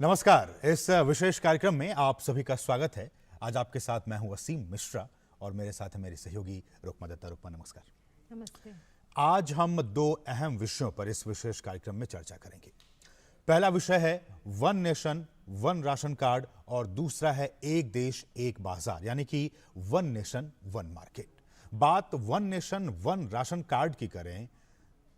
नमस्कार। इस विशेष कार्यक्रम में आप सभी का स्वागत है। आज आपके साथ मैं हूं वसीम मिश्रा और मेरे साथ है मेरी सहयोगी रुकमा दत्ता। रुकमा, नमस्कार। नमस्ते। आज हम दो अहम विषयों पर इस विशेष कार्यक्रम में चर्चा करेंगे। पहला विषय है one nation one ration card और दूसरा है एक देश एक बाजार, यानी कि वन नेशन वन मार्केट। बात one nation one ration card की करें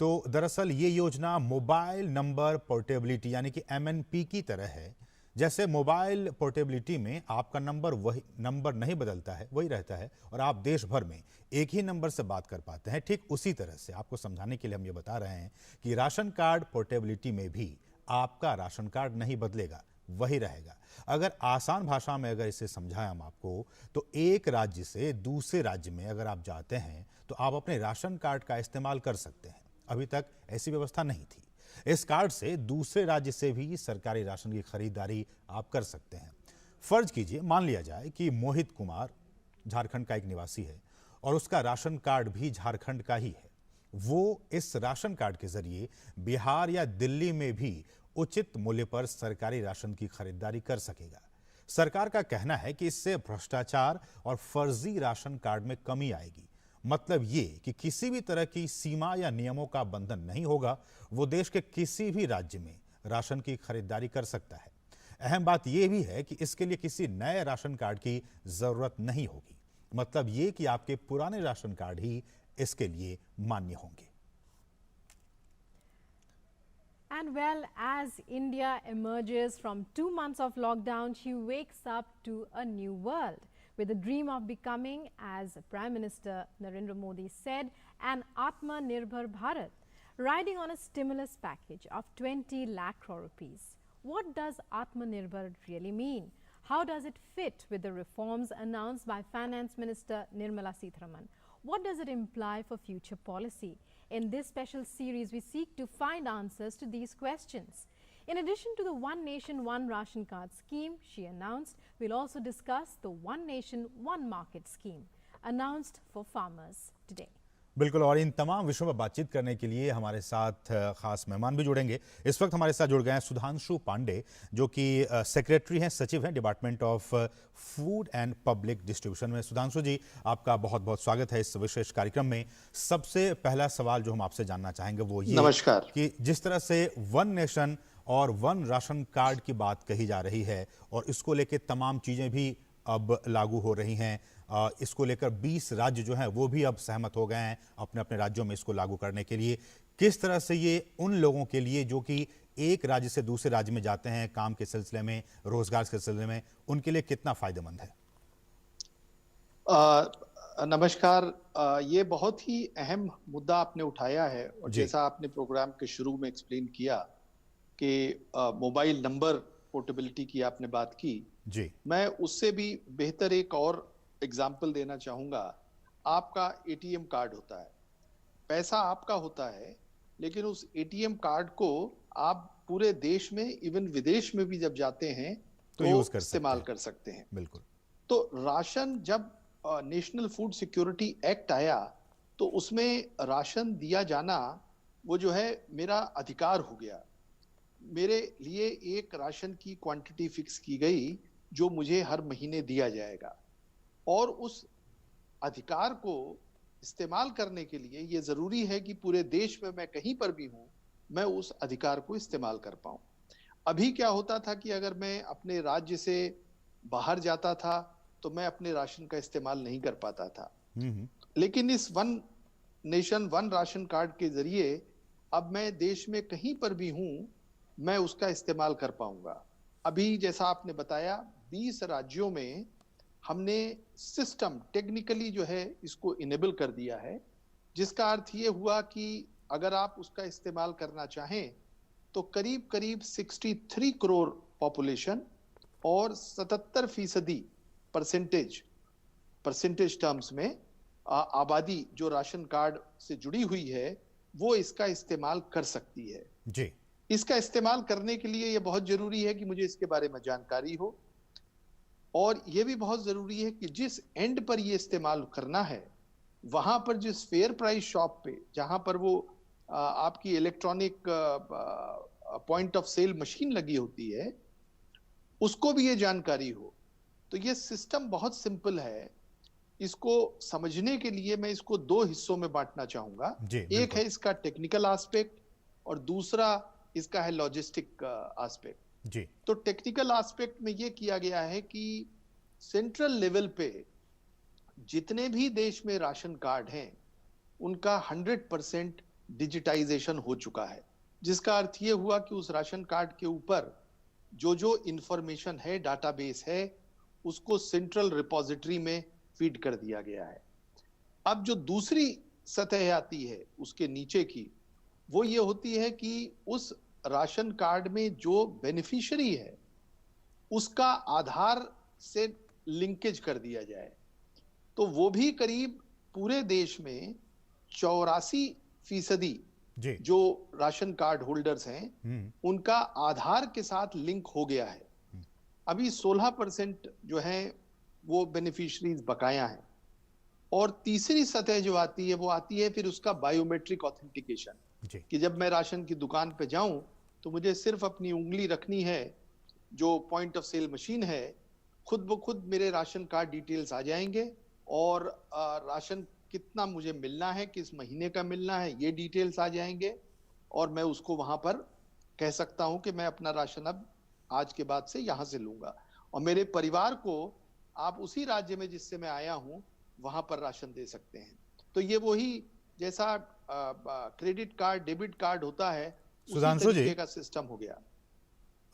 तो दरअसल ये योजना मोबाइल नंबर पोर्टेबिलिटी यानी कि एमएनपी की तरह है। जैसे मोबाइल पोर्टेबिलिटी में आपका नंबर वही नंबर नहीं बदलता है, वही रहता है और आप देश भर में एक ही नंबर से बात कर पाते हैं, ठीक उसी तरह से आपको समझाने के लिए हम ये बता रहे हैं कि राशन कार्ड पोर्टेबिलिटी में भी आपका राशन कार्ड नहीं बदलेगा, वही रहेगा। अगर आसान भाषा में अगर इसे समझाएं हम आपको, तो एक राज्य से दूसरे राज्य में अगर आप जाते हैं तो आप अपने राशन कार्ड का इस्तेमाल कर सकते हैं। अभी तक ऐसी व्यवस्था नहीं थी। इस कार्ड से दूसरे राज्य से भी सरकारी राशन की खरीदारी आप कर सकते हैं। फर्ज कीजिए, मान लिया जाए कि मोहित कुमार झारखंड का एक निवासी है और उसका राशन कार्ड भी झारखंड का ही है। वो इस राशन कार्ड के जरिए बिहार या दिल्ली में भी उचित मूल्य पर सरकारी राशन की खरीदारी कर सकेगा। सरकार का कहना है कि इससे भ्रष्टाचार और फर्जी राशन कार्ड में कमी आएगी। मतलब ये कि किसी भी तरह की सीमा या नियमों का बंधन नहीं होगा, वो देश के किसी भी राज्य में राशन की खरीदारी कर सकता है। अहम बात यह भी है कि इसके लिए किसी नए राशन कार्ड की जरूरत नहीं होगी। मतलब ये कि आपके पुराने राशन कार्ड ही इसके लिए मान्य होंगे। And well, as India emerges from 2 months of lockdown, she wakes up to a new world with the dream of becoming, as Prime Minister Narendra Modi said, an Atmanirbhar Bharat, riding on a stimulus package of 20 lakh crore rupees. What does Atmanirbhar really mean? How does it fit with the reforms announced by Finance Minister Nirmala Sitharaman? What does it imply for future policy? In this special series, we seek to find answers to these questions. In addition to the One Nation, One Ration Card scheme she announced, we'll also discuss the One Nation, One Market scheme announced for farmers today. बिल्कुल, और इन तमाम विषयों पर बातचीत करने के लिए हमारे साथ खास मेहमान भी जुड़ेंगे। इस वक्त हमारे साथ जुड़ गए हैं सुधांशु पांडे, जो कि सेक्रेटरी हैं, सचिव हैं department of food and public distribution में। सुधांशु जी, आपका बहुत बहुत स्वागत है इस विशेष कार्यक्रम में। सबसे पहला सवाल जो हम आपसे जानना चाहेंगे वो ये नमस्कार कि जिस तरह से वन नेशन और वन राशन कार्ड की बात कही जा रही है और इसको लेकर तमाम चीज़ें भी अब लागू हो रही हैं, इसको लेकर 20 राज्य जो हैं वो भी अब सहमत हो गए हैं अपने अपने राज्यों में इसको लागू करने के लिए। किस तरह से ये उन लोगों के लिए जो कि एक राज्य से दूसरे राज्य में जाते हैं काम के सिलसिले में, रोजगार के सिलसिले में, उनके लिए कितना फायदेमंद है? नमस्कार। ये बहुत ही अहम मुद्दा आपने उठाया है और जैसा आपने प्रोग्राम के शुरू में एक्सप्लेन किया कि मोबाइल नंबर पोर्टेबिलिटी की आपने बात की जी, मैं उससे भी बेहतर एक और एग्जाम्पल देना चाहूंगा। आपका एटीएम कार्ड होता है, पैसा आपका होता है, लेकिन उस एटीएम कार्ड को आप पूरे देश में, इवन विदेश में भी जब जाते हैं तो इस्तेमाल कर सकते हैं। बिल्कुल। तो राशन, जब नेशनल फूड सिक्योरिटी एक्ट आया तो उसमें राशन दिया जाना वो जो है मेरा अधिकार हो गया। मेरे लिए एक राशन की क्वांटिटी फिक्स की गई जो मुझे हर महीने दिया जाएगा और उस अधिकार को इस्तेमाल करने के लिए ये जरूरी है कि पूरे देश में मैं कहीं पर भी हूं, मैं उस अधिकार को इस्तेमाल कर पाऊं। अभी क्या होता था कि अगर मैं अपने राज्य से बाहर जाता था तो मैं अपने राशन का इस्तेमाल नहीं कर पाता था। लेकिन इस one nation one ration card के जरिए अब मैं देश में कहीं पर भी हूं, मैं उसका इस्तेमाल कर पाऊंगा। अभी जैसा आपने बताया 20 राज्यों में हमने सिस्टम टेक्निकली जो है इसको इनेबल कर दिया है, जिसका अर्थ ये हुआ कि अगर आप उसका इस्तेमाल करना चाहें तो करीब करीब 63 करोड़ पॉपुलेशन और 77% परसेंटेज टर्म्स में आबादी जो राशन कार्ड से जुड़ी हुई है वो इसका इस्तेमाल कर सकती है जी। इसका इस्तेमाल करने के लिए यह बहुत जरूरी है कि मुझे इसके बारे में जानकारी हो और यह भी बहुत जरूरी है कि जिस एंड पर यह इस्तेमाल करना है वहां पर जिस फेयर प्राइस शॉप पे, जहां पर वो आपकी electronic point of sale machine लगी होती है, उसको भी ये जानकारी हो। तो ये सिस्टम बहुत सिंपल है। इसको समझने के लिए मैं इसको दो हिस्सों में बांटना चाहूंगा। जी, एक बिल्कुल। है इसका टेक्निकल एस्पेक्ट और दूसरा इसका है लॉजिस्टिक एस्पेक्ट। जी, तो टेक्निकल एस्पेक्ट में ये किया गया है कि सेंट्रल लेवल पे जितने भी देश में राशन कार्ड हैं उनका 100% डिजिटाइजेशन हो चुका है, जिसका अर्थ ये हुआ कि उस राशन कार्ड के ऊपर जो जो इंफॉर्मेशन है, डाटाबेस है, उसको सेंट्रल रिपोजिटरी में फीड कर दिया गया है। अब जो दूसरी सतह आती है उसके नीचे की, वो ये होती है कि उस राशन कार्ड में जो बेनिफिशियरी है उसका आधार से लिंकेज कर दिया जाए। तो वो भी करीब पूरे देश में 84% जी। जो राशन कार्ड होल्डर्स हैं उनका आधार के साथ लिंक हो गया है। अभी 16% जो है वो बेनिफिशरीज बकाया हैं। और तीसरी सतह जो आती है वो आती है फिर उसका बायोमेट्रिक ऑथेंटिकेशन, जी, कि जब मैं राशन की दुकान पे जाऊं तो मुझे सिर्फ अपनी उंगली रखनी है, जो पॉइंट ऑफ सेल मशीन है, खुद ब खुद मेरे राशन कार्ड डिटेल्स आ जाएंगे और राशन कितना मुझे मिलना है, किस महीने का मिलना है, ये डिटेल्स आ जाएंगे और मैं उसको वहां पर कह सकता हूं कि मैं अपना राशन अब आज के बाद से यहां से लूंगा और मेरे परिवार को आप उसी राज्य में जिससे मैं आया हूं वहां पर राशन दे सकते हैं। तो ये वही जैसा क्रेडिट कार्ड, डेबिट कार्ड होता है, उसी सुधांशु जी, तरीके का सिस्टम हो गया।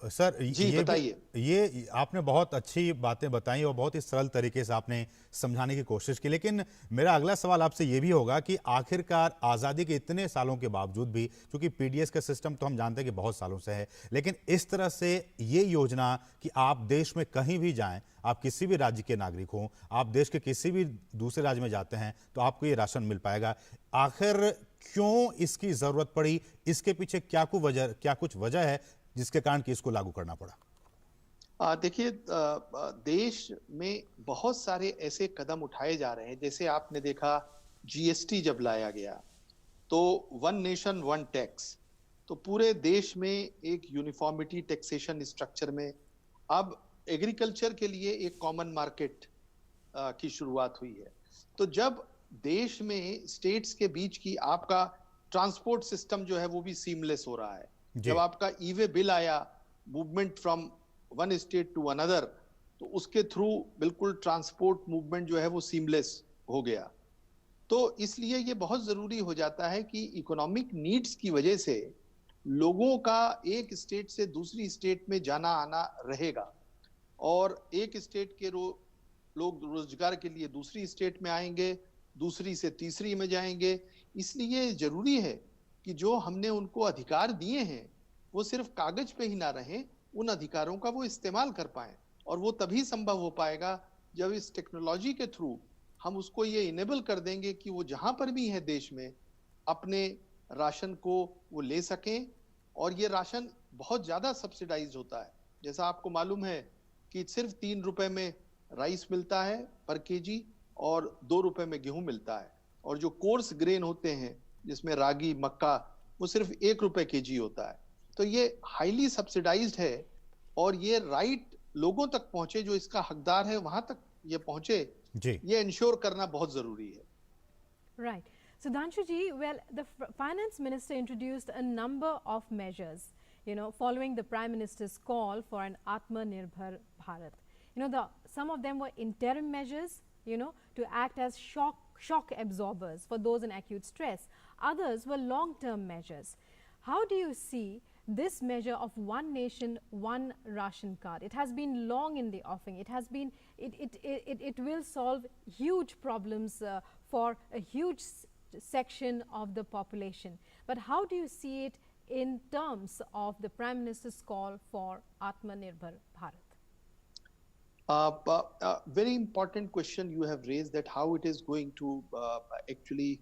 सर जी, बताइए। ये आपने बहुत अच्छी बातें बताई और बहुत ही सरल तरीके से आपने समझाने की कोशिश की, लेकिन मेरा अगला सवाल आपसे ये भी होगा कि आखिरकार आज़ादी के इतने सालों के बावजूद भी, क्योंकि पीडीएस का सिस्टम तो हम जानते हैं कि बहुत सालों से है, लेकिन इस तरह से ये योजना कि आप देश में कहीं भी जाएं, आप किसी भी राज्य के नागरिक हों, आप देश के किसी भी दूसरे राज्य में जाते हैं तो आपको ये राशन मिल पाएगा, आखिर क्यों इसकी जरूरत पड़ी? इसके पीछे क्या कुछ वजह है जिसके कारण कि इसको लागू करना पड़ा? देखिए, देश में बहुत सारे ऐसे कदम उठाए जा रहे हैं। जैसे आपने देखा जीएसटी जब लाया गया तो वन नेशन वन टैक्स, तो पूरे देश में एक यूनिफॉर्मिटी टैक्सेशन स्ट्रक्चर में अब एग्रीकल्चर के लिए एक कॉमन मार्केट की शुरुआत हुई है। तो जब देश में स्टेट्स के बीच की आपका ट्रांसपोर्ट सिस्टम जो है वो भी सीमलेस हो रहा है। जब आपका ई वे बिल आया, movement from one state to another, तो उसके थ्रू बिल्कुल ट्रांसपोर्ट मूवमेंट जो है वो सीमलेस हो गया। तो इसलिए ये बहुत जरूरी हो जाता है कि इकोनॉमिक नीड्स की वजह से लोगों का एक स्टेट से दूसरी स्टेट में जाना आना रहेगा और एक स्टेट के लोग रोजगार के लिए दूसरी स्टेट में आएंगे, दूसरी से तीसरी में जाएंगे। इसलिए जरूरी है कि जो हमने उनको अधिकार दिए हैं वो सिर्फ कागज पे ही ना रहें, उन अधिकारों का वो इस्तेमाल कर पाएं। और वो तभी संभव हो पाएगा जब इस टेक्नोलॉजी के थ्रू हम उसको ये इनेबल कर देंगे कि वो जहां पर भी है देश में अपने राशन को वो ले सकें। और ये राशन बहुत ज्यादा सब्सिडाइज होता है। जैसा आपको मालूम है कि सिर्फ 3 रुपए में राइस मिलता है पर केजी और 2 रुपए में गेहूं मिलता है। और जो कोर्स ग्रेन होते हैं जिसमें रागी, मक्का, वो सिर्फ 1 रुपए केजी होता है। तो ये हाईली सब्सिडाइज्ड है और ये राइट लोगों तक पहुंचे, जो इसका हकदार है वहां तक ये पहुंचे, ये इंश्योर करना बहुत जरूरी है। Right. Sudhanshu ji, well, the finance minister introduced a number of measures, following the Prime Minister's call for an Atmanirbhar Bharat. Some of them were interim measures, to act as shock absorbers for those in acute stress. Others were long-term measures. How do you see this measure of one nation, one ration card? It has been long in the offing. It will solve huge problems for a huge section of the population. But how do you see it in terms of the Prime Minister's call for Atmanirbhar Bharat? Very important question you have raised, that how it is going to actually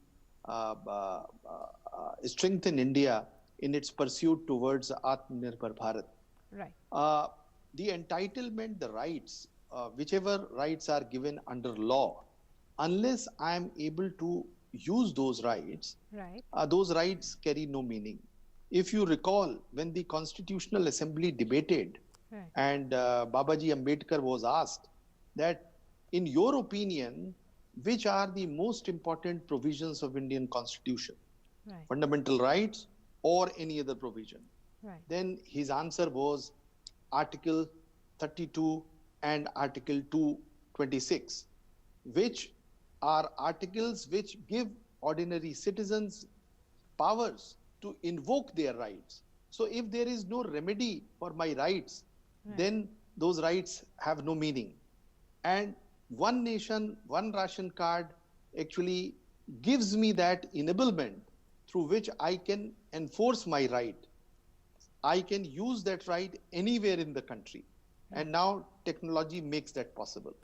strengthen India in its pursuit towards Atmanirbhar Bharat. Right. The entitlement, the rights, whichever rights are given under law, unless I am able to use those rights, right, those rights carry no meaning. If you recall, when the Constitutional Assembly debated Right. And Babaji Ambedkar was asked that, in your opinion, which are the most important provisions of Indian Constitution, Right. fundamental rights or any other provision? Right. Then his answer was Article 32 and Article 226, which are articles which give ordinary citizens powers to invoke their rights. So if there is no remedy for my rights, Right. then those rights have no meaning. And one nation, one ration card actually gives me that enablement through which I can enforce my right. I can use that right anywhere in the country. And now technology makes that possible.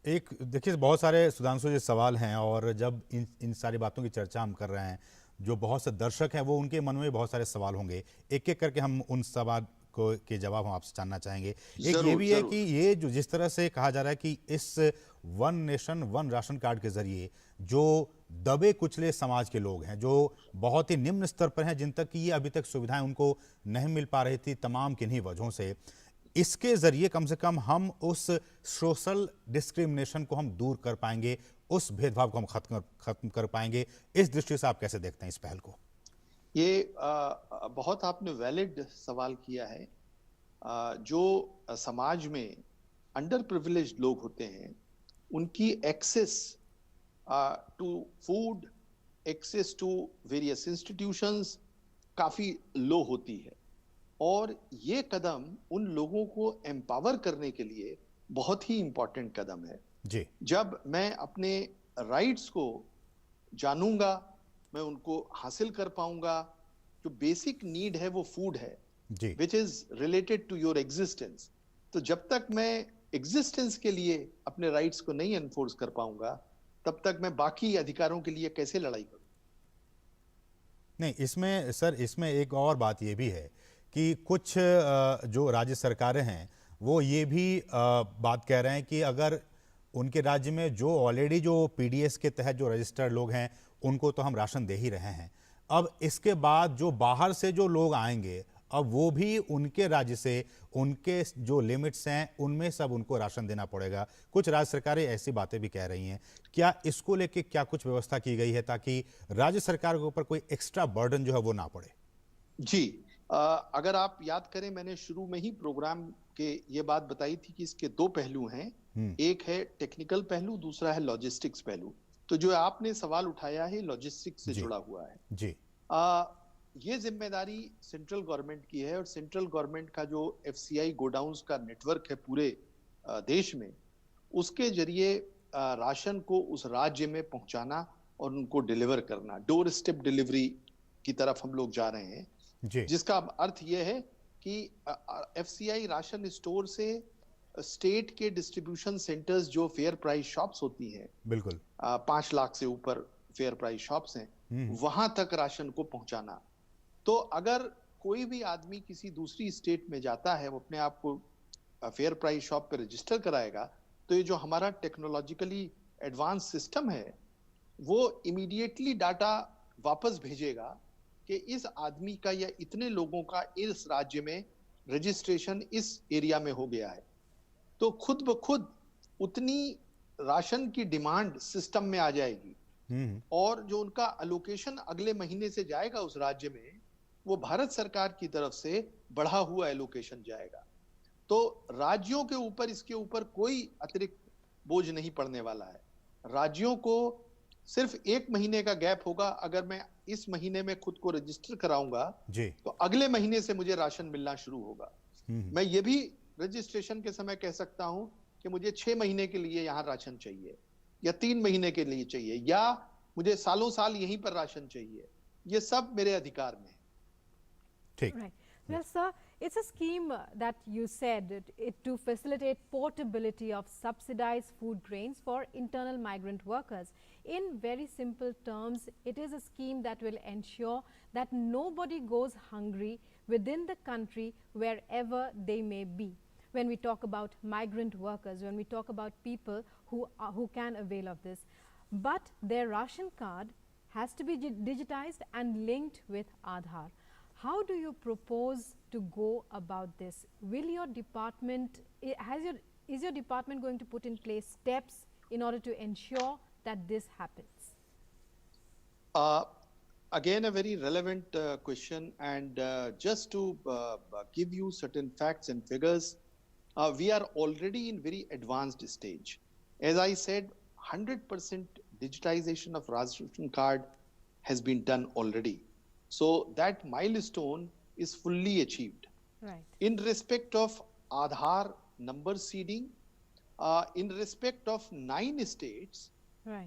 एक देखिए बहुत सारे सुधांशु जी सवाल हैं और जब इन सारी बातों की चर्चा हम कर रहे हैं, जो बहुत से दर्शक हैं वो उनके मन में बहुत सारे सवाल होंगे, एक एक करके हम उन सवाल को के जवाब हम आपसे जानना चाहेंगे। एक ये जरूर, भी है जरूर। कि ये जो जिस तरह से कहा जा रहा है कि इस one nation one ration card के जरिए जो दबे कुचले समाज के लोग हैं, जो बहुत ही निम्न स्तर पर हैं, जिन तक की ये अभी तक सुविधाएं उनको नहीं मिल पा रही थी तमाम किन्हीं वजहों से, इसके जरिए कम से कम हम उस सोशल डिस्क्रिमिनेशन को हम दूर कर पाएंगे, उस भेदभाव को हम खत्म कर पाएंगे। इस दृष्टि से आप कैसे देखते हैं इस पहल को? ये बहुत आपने वैलिड सवाल किया है। जो समाज में अंडर प्रिविलेज्ड लोग होते हैं, उनकी access to food, access to various institutions काफी लो होती है, और ये कदम उन लोगों को एम्पावर करने के लिए बहुत ही इंपॉर्टेंट कदम है। जी जब मैं अपने राइट्स को जानूंगा, मैं उनको हासिल कर पाऊंगा। जो बेसिक नीड है वो फूड है, जी which is related to your existence. तो जब तक मैं एग्जिस्टेंस के लिए अपने राइट्स को नहीं एनफोर्स कर पाऊंगा, तब तक मैं बाकी अधिकारों के लिए कैसे लड़ाई करूं? नहीं, इसमें सर इसमें एक और बात ये भी है कि कुछ जो राज्य सरकारें हैं वो ये भी बात कह रहे हैं कि अगर उनके राज्य में जो ऑलरेडी जो पीडीएस के तहत जो रजिस्टर्ड लोग हैं उनको तो हम राशन दे ही रहे हैं, अब इसके बाद जो बाहर से जो लोग आएंगे अब वो भी उनके राज्य से उनके जो लिमिट्स हैं उनमें सब उनको राशन देना पड़ेगा। कुछ राज्य सरकारें ऐसी बातें भी कह रही हैं। क्या इसको लेके क्या कुछ व्यवस्था की गई है ताकि राज्य सरकार के ऊपर कोई एक्स्ट्रा बर्डन जो है वो ना पड़े? जी, अगर आप याद करें, मैंने शुरू में ही प्रोग्राम के ये बात बताई थी कि इसके दो पहलू हैं। एक है टेक्निकल पहलू, दूसरा है लॉजिस्टिक्स पहलू। तो जो आपने सवाल उठाया है लॉजिस्टिक्स से जुड़ा हुआ है। जी ये जिम्मेदारी सेंट्रल गवर्नमेंट की है, और सेंट्रल गवर्नमेंट का जो एफसीआई गोडाउन्स का नेटवर्क है पूरे देश में, उसके जरिए राशन को उस राज्य में पहुंचाना और उनको डिलीवर करना, डोर स्टेप डिलीवरी की तरफ हम लोग जा रहे हैं। जी जिसका अर्थ यह है कि एफसीआई राशन स्टोर से स्टेट के डिस्ट्रीब्यूशन सेंटर्स, जो फेयर प्राइस शॉप्स होती हैं, बिल्कुल 5 लाख से ऊपर फेयर प्राइस शॉप्स हैं, वहां तक राशन को पहुंचाना। तो अगर कोई भी आदमी किसी दूसरी स्टेट में जाता है, वो अपने आप को फेयर प्राइस शॉप पे रजिस्टर कराएगा, तो ये जो हमारा टेक्नोलॉजिकली एडवांस सिस्टम है वो इमीडिएटली डाटा वापस भेजेगा कि इस आदमी का या इतने लोगों का इस राज्य में रजिस्ट्रेशन इस एरिया में हो गया है। तो खुद ब खुद उतनी राशन की डिमांड सिस्टम में आ जाएगी, और जो उनका अलोकेशन अगले महीने से जाएगा उस राज्य में, वो भारत सरकार की तरफ से बढ़ा हुआ एलोकेशन जाएगा। तो राज्यों के ऊपर इसके ऊपर कोई अतिरिक्त बोझ नहीं पड़ने वाला है। राज्यों को सिर्फ 1 महीने का गैप होगा। अगर मैं इस महीने में खुद को रजिस्टर कराऊंगा जी तो अगले महीने से मुझे राशन मिलना शुरू होगा। मैं ये भी रजिस्ट्रेशन के समय कह सकता हूं कि मुझे 6 महीने के लिए यहाँ राशन चाहिए, या 3 महीने के लिए चाहिए, या मुझे सालों साल यहीं पर राशन चाहिए। ये सब मेरे अधिकार में है। ठीक। Right. Well, sir, it's a scheme that you said to facilitate portability of subsidized food grains for internal migrant workers. In very simple terms, it is a scheme that will ensure that nobody goes hungry within the country wherever they may be. When we talk about migrant workers, when we talk about people who can avail of this, but their ration card has to be digitized and linked with Aadhaar. How do you propose to go about this? Will your department, is your department going to put in place steps in order to ensure that this happens? Again, a very relevant question, and just to give you certain facts and figures, we are already in very advanced stage. As I said, 100% digitization of ration card has been done already. So that milestone is fully achieved. Right. In respect of Aadhaar number seeding, in respect of 9 states, Right.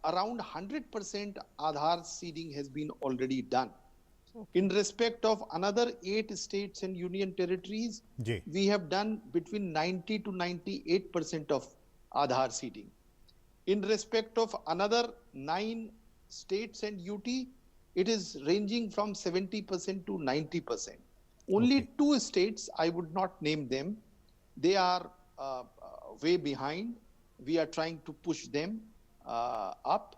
around 100% Aadhaar seeding has been already done. Okay. In respect of another 8 states and union territories, ji we have done between 90 to 98% of Aadhaar seeding. In respect of another 9 states and UT, it is ranging from 70% to 90%. Only Okay. 2 states, I would not name them, they are way behind. We are trying to push them up.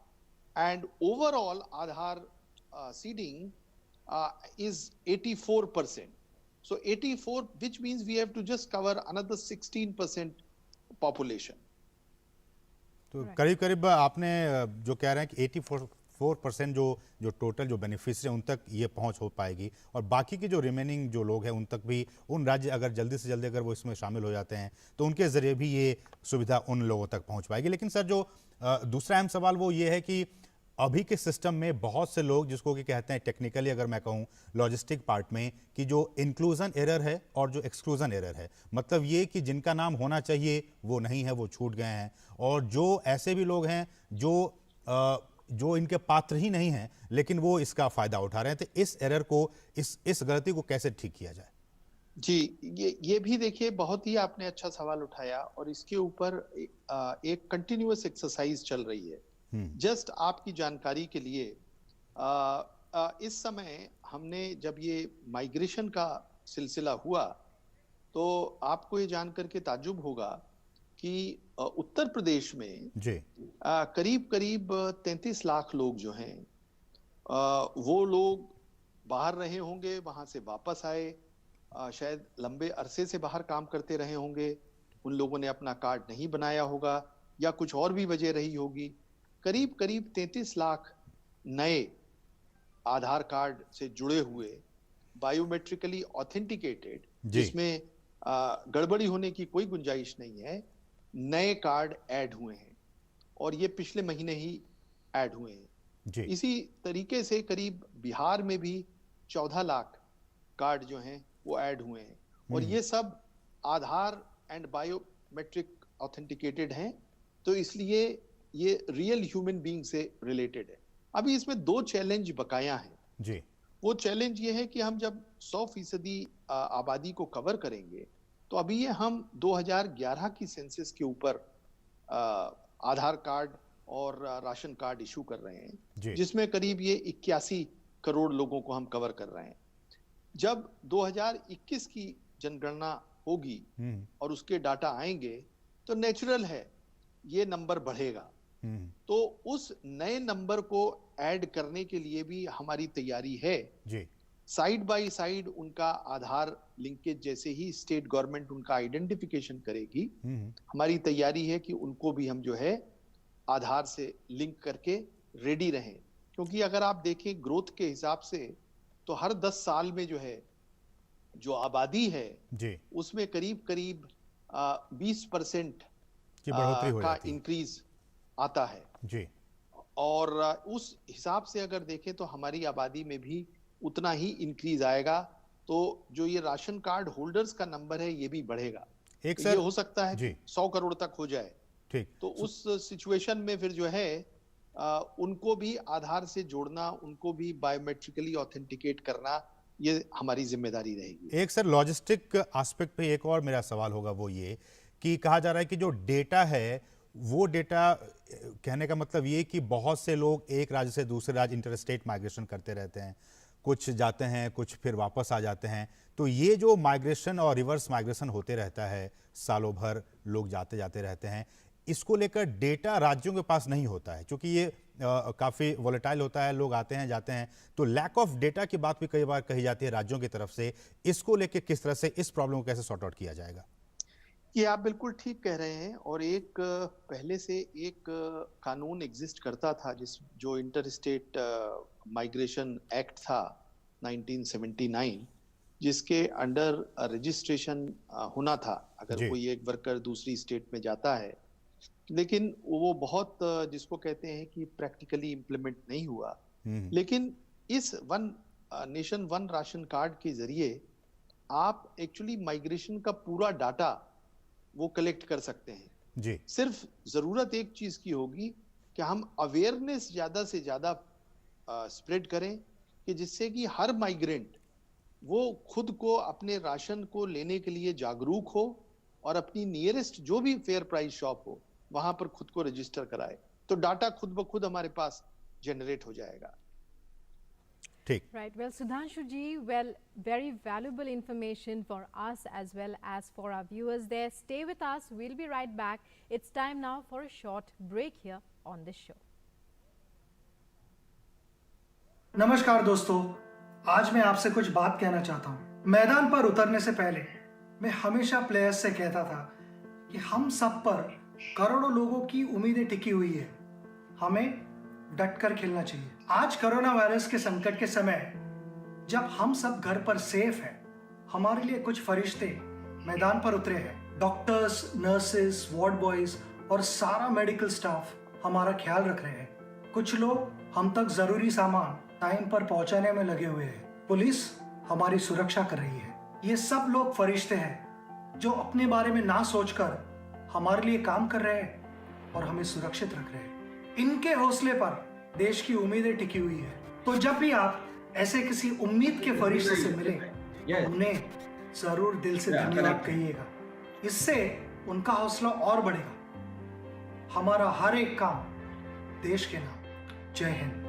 And overall, Aadhaar seeding is 84%. So 84, which means we have to just cover another 16% population. तो Right. करीब करीब आपने जो कह रहे हैं कि 84% जो टोटल जो बेनिफिशियरी उन तक ये पहुंच हो पाएगी, और बाकी के जो रिमेनिंग जो लोग हैं उन तक भी, उन राज्य अगर जल्दी से जल्दी अगर वो इसमें शामिल हो जाते हैं तो उनके ज़रिए भी ये सुविधा उन लोगों तक पहुंच पाएगी। लेकिन सर जो दूसरा अहम सवाल वो ये है कि अभी के सिस्टम में बहुत से लोग, जिसको कि कहते हैं टेक्निकली अगर मैं कहूँ लॉजिस्टिक पार्ट में, कि जो इंक्लूजन एरर है और जो एक्सक्लूजन एरर है, मतलब ये कि जिनका नाम होना चाहिए वो नहीं है, वो छूट गए हैं, और जो ऐसे भी लोग हैं जो इनके पात्र ही नहीं हैं लेकिन वो इसका फायदा उठा रहे हैं। तो इस एरर को, इस गलती को कैसे ठीक किया जाए? जी, ये भी देखिए, बहुत ही आपने अच्छा सवाल उठाया, और इसके ऊपर एक कंटिन्यूअस एक्सरसाइज चल रही है। जस्ट आपकी जानकारी के लिए, इस समय हमने जब ये माइग्रेशन का सिलसिला हुआ तो आपको ये जानकर के ताज्जुब होगा कि उत्तर प्रदेश में जी करीब करीब 33 लाख लोग जो हैं, वो लोग बाहर रहे होंगे, वहां से वापस आए, शायद लंबे अरसे से बाहर काम करते रहे होंगे, उन लोगों ने अपना कार्ड नहीं बनाया होगा या कुछ और भी वजह रही होगी। करीब करीब 33 लाख नए आधार कार्ड से जुड़े हुए, बायोमेट्रिकली ऑथेंटिकेटेड, जी। जिसमें गड़बड़ी होने की कोई गुंजाइश नहीं है, नए कार्ड ऐड हुए हैं, और ये पिछले महीने ही ऐड हुए हैं। जी इसी तरीके से करीब बिहार में भी 14 लाख कार्ड जो हैं वो ऐड हुए हैं, और ये सब आधार एंड बायोमेट्रिक ऑथेंटिकेटेड हैं, तो इसलिए ये रियल ह्यूमन बीइंग से रिलेटेड है। अभी इसमें 2 चैलेंज बकाया हैं। जी वो चैलेंज ये है कि हम जब 100% आबादी को कवर करेंगे, तो अभी ये हम 2011 की सेंसस के ऊपर आधार कार्ड और राशन कार्ड इशू कर रहे हैं, जी जिसमें करीब ये 81 करोड़ लोगों को हम कवर कर रहे हैं। जब 2021 की जनगणना होगी और उसके डाटा आएंगे तो नेचुरल है ये नंबर बढ़ेगा। तो उस नए नंबर को ऐड करने के लिए भी हमारी तैयारी है। जी साइड बाय साइड उनका आधार लिंकेज जैसे ही स्टेट गवर्नमेंट उनका आइडेंटिफिकेशन करेगी, हमारी तैयारी है कि उनको भी हम जो है आधार से लिंक करके रेडी रहें। क्योंकि अगर आप देखें ग्रोथ के हिसाब से, तो हर 10 साल में जो है, जो आबादी है जी उसमें करीब करीब 20% की बढ़ोतरी हो का जाती है। इंक्रीज आता है। जी और उस हिसाब से अगर देखें तो हमारी आबादी में भी उतना ही इंक्रीज आएगा, तो जो ये राशन कार्ड होल्डर्स का नंबर है ये भी बढ़ेगा। एक तो सर ये हो सकता है जी। कि 100 करोड़ तक हो जाए। ठीक तो उस सिचुएशन में फिर जो है उनको भी आधार से जोड़ना, उनको भी बायोमेट्रिकली ऑथेंटिकेट करना, ये हमारी जिम्मेदारी रहेगी। एक सर लॉजिस्टिक एस्पेक्ट पे एक और मेरा सवाल होगा, वो ये कि कहा जा रहा है कि जो डेटा है वो डेटा, कहने का मतलब ये कि बहुत से लोग एक राज्य से दूसरे राज्य इंटरस्टेट माइग्रेशन करते रहते हैं, कुछ जाते हैं कुछ फिर वापस आ जाते हैं, तो ये जो माइग्रेशन और रिवर्स माइग्रेशन होते रहता है, सालों भर लोग जाते जाते रहते हैं, इसको लेकर डेटा राज्यों के पास नहीं होता है, क्योंकि ये काफ़ी वॉलेटाइल होता है, लोग आते हैं जाते हैं, तो लैक ऑफ डेटा की बात भी कई बार कही जाती है राज्यों की तरफ से। इसको लेके किस तरह से इस प्रॉब्लम को कैसे सॉर्ट आउट किया जाएगा? ये आप बिल्कुल ठीक कह रहे हैं। और एक पहले से एक कानून एग्जिस्ट करता था जो इंटर स्टेट माइग्रेशन एक्ट था 1979, जिसके अंडर रजिस्ट्रेशन होना था अगर जी। कोई एक वर्कर दूसरी स्टेट में जाता है। लेकिन वो बहुत जिसको कहते हैं कि प्रैक्टिकली इम्प्लीमेंट नहीं हुआ। लेकिन इस one nation one ration card के जरिए आप एक्चुअली माइग्रेशन का पूरा डाटा वो कलेक्ट कर सकते हैं। जी। सिर्फ जरूरत एक चीज की होगी कि हम अवेयरनेस ज्यादा से ज्यादा स्प्रेड करें, कि जिससे कि हर माइग्रेंट वो खुद को अपने राशन को लेने के लिए जागरूक हो और अपनी नियरेस्ट जो भी फेयर प्राइस शॉप हो वहां पर खुद को रजिस्टर कराए, तो डाटा खुद ब खुद हमारे पास जनरेट हो जाएगा। ठीक। Right. Well, Sudhanshu ji, well, very valuable information for us as well as for our viewers there. Stay with us. We'll be right back. It's time now for a short break here on the show. नमस्कार दोस्तों, आज मैं आपसे कुछ बात कहना चाहता हूँ। मैदान पर उतरने से पहले मैं हमेशा प्लेयर्स से कहता था कि हम सब पर करोड़ों लोगों की उम्मीदें टिकी हुई है, हमें डटकर खेलना चाहिए। आज कोरोना वायरस के संकट के समय जब हम सब घर पर सेफ हैं, हमारे लिए कुछ फरिश्ते मैदान पर उतरे हैं। डॉक्टर्स, नर्सेस, वार्ड बॉयज और सारा मेडिकल स्टाफ हमारा ख्याल रख रहे हैं। कुछ लोग हम तक जरूरी सामान टाइम पर पहुंचाने में लगे हुए हैं। पुलिस हमारी सुरक्षा कर रही है। ये सब लोग फरिश्ते हैं जो अपने बारे में ना सोचकर हमारे लिए काम कर रहे हैं और हमें सुरक्षित रख रहे हैं। इनके हौसले पर देश की उम्मीदें टिकी हुई है। तो जब भी आप ऐसे किसी उम्मीद के फरिश्ते से मिले, उन्हें जरूर दिल से धन्यवाद कहिएगा। इससे उनका हौसला और बढ़ेगा। हमारा हर एक काम देश के नाम। जय हिंद।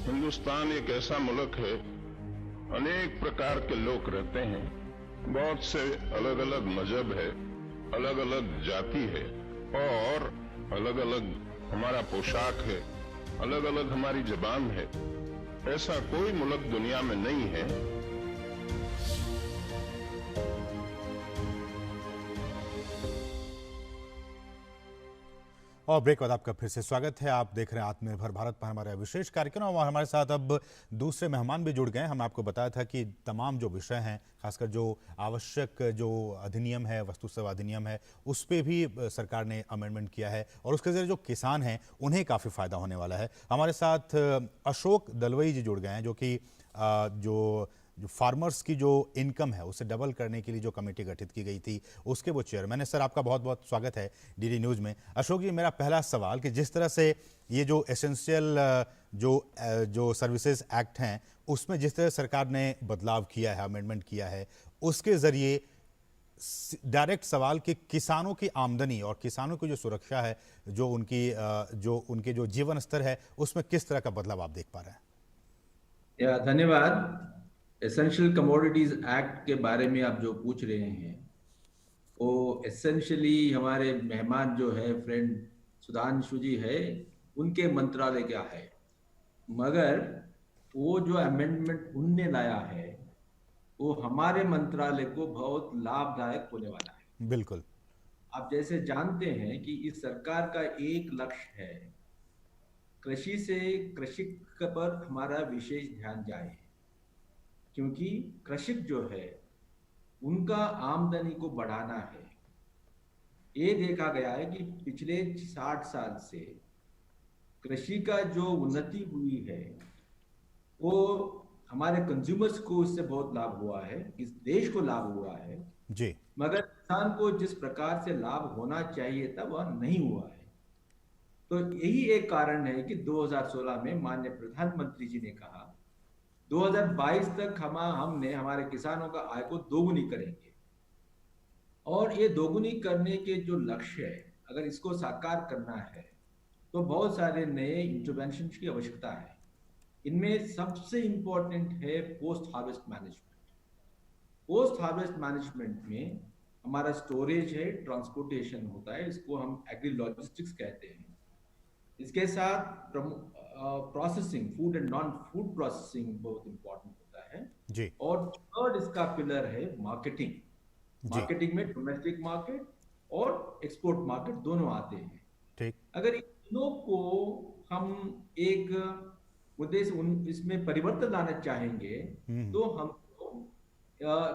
हिंदुस्तान एक ऐसा मुल्क है, अनेक प्रकार के लोग रहते हैं, बहुत से अलग अलग मजहब है, अलग अलग जाति है और अलग अलग हमारा पोशाक है, अलग अलग हमारी जबान है। ऐसा कोई मुल्क दुनिया में नहीं है और ब्रेक बाद आपका फिर से स्वागत है। आप देख रहे हैं आत्मनिर्भर भारत पर हमारा विशेष कार्यक्रम और हमारे साथ अब दूसरे मेहमान भी जुड़ गए हैं। हमने आपको बताया था कि तमाम जो विषय हैं, खासकर जो आवश्यक जो अधिनियम है, वस्तु सेवा अधिनियम है, उस पर भी सरकार ने अमेंडमेंट किया है और उसके जरिए जो किसान हैं उन्हें काफ़ी फायदा होने वाला है। हमारे साथ अशोक दलवई जी जुड़ गए हैं, जो कि जो फार्मर्स की जो इनकम है उसे डबल करने के लिए जो कमेटी गठित की गई थी उसके वो चेयरमैन है। सर, आपका बहुत बहुत स्वागत है डीडी न्यूज़ में। अशोक जी, मेरा पहला सवाल कि जिस तरह से ये जो एसेंशियल जो सर्विसेज एक्ट हैं उसमें जिस तरह सरकार ने बदलाव किया है, अमेंडमेंट किया है, उसके ज़रिए डायरेक्ट सवाल कि किसानों की आमदनी और किसानों की जो सुरक्षा है, जो उनके जो जीवन स्तर है, उसमें किस तरह का बदलाव आप देख पा रहे हैं? धन्यवाद। एसेंशियल कमोडिटीज एक्ट के बारे में आप जो पूछ रहे हैं, वो एसेंशियली हमारे मेहमान जो है फ्रेंड सुधांशु जी है, उनके मंत्रालय का है। मगर वो जो अमेंडमेंट उनने लाया है वो हमारे मंत्रालय को बहुत लाभदायक होने वाला है। बिल्कुल। आप जैसे जानते हैं कि इस सरकार का एक लक्ष्य है कृषि से कृषक पर हमारा विशेष ध्यान जाए, क्योंकि कृषक जो है उनका आमदनी को बढ़ाना है। ये देखा गया है कि पिछले 60 साल से कृषि का जो उन्नति हुई है वो हमारे कंज्यूमर्स को इससे बहुत लाभ हुआ है, इस देश को लाभ हुआ है जी। मगर किसान को जिस प्रकार से लाभ होना चाहिए था वह नहीं हुआ है। तो यही एक कारण है कि 2016 में माननीय प्रधानमंत्री जी ने कहा 2022 तक हमने हमारे किसानों का आय को दोगुनी करेंगे। और ये दोगुनी करने के जो लक्ष्य है, अगर इसको साकार करना है तो बहुत सारे नए इंटरवेंशन की आवश्यकता है। इनमें सबसे इंपॉर्टेंट है post harvest management. Post harvest management में हमारा स्टोरेज है, ट्रांसपोर्टेशन होता है, इसको हम एग्री लॉजिस्टिक्स कहते हैं। इसके साथ processing, food and non food processing बहुत इंपॉर्टेंट होता है जी और थर्ड इसका पिलर है मार्केटिंग। मार्केटिंग में डोमेस्टिक मार्केट और एक्सपोर्ट मार्केट दोनों आते हैं। ठीक। अगर इन तीनों को हम एक मुद्दे से इसमें परिवर्तन लाना चाहेंगे तो हमको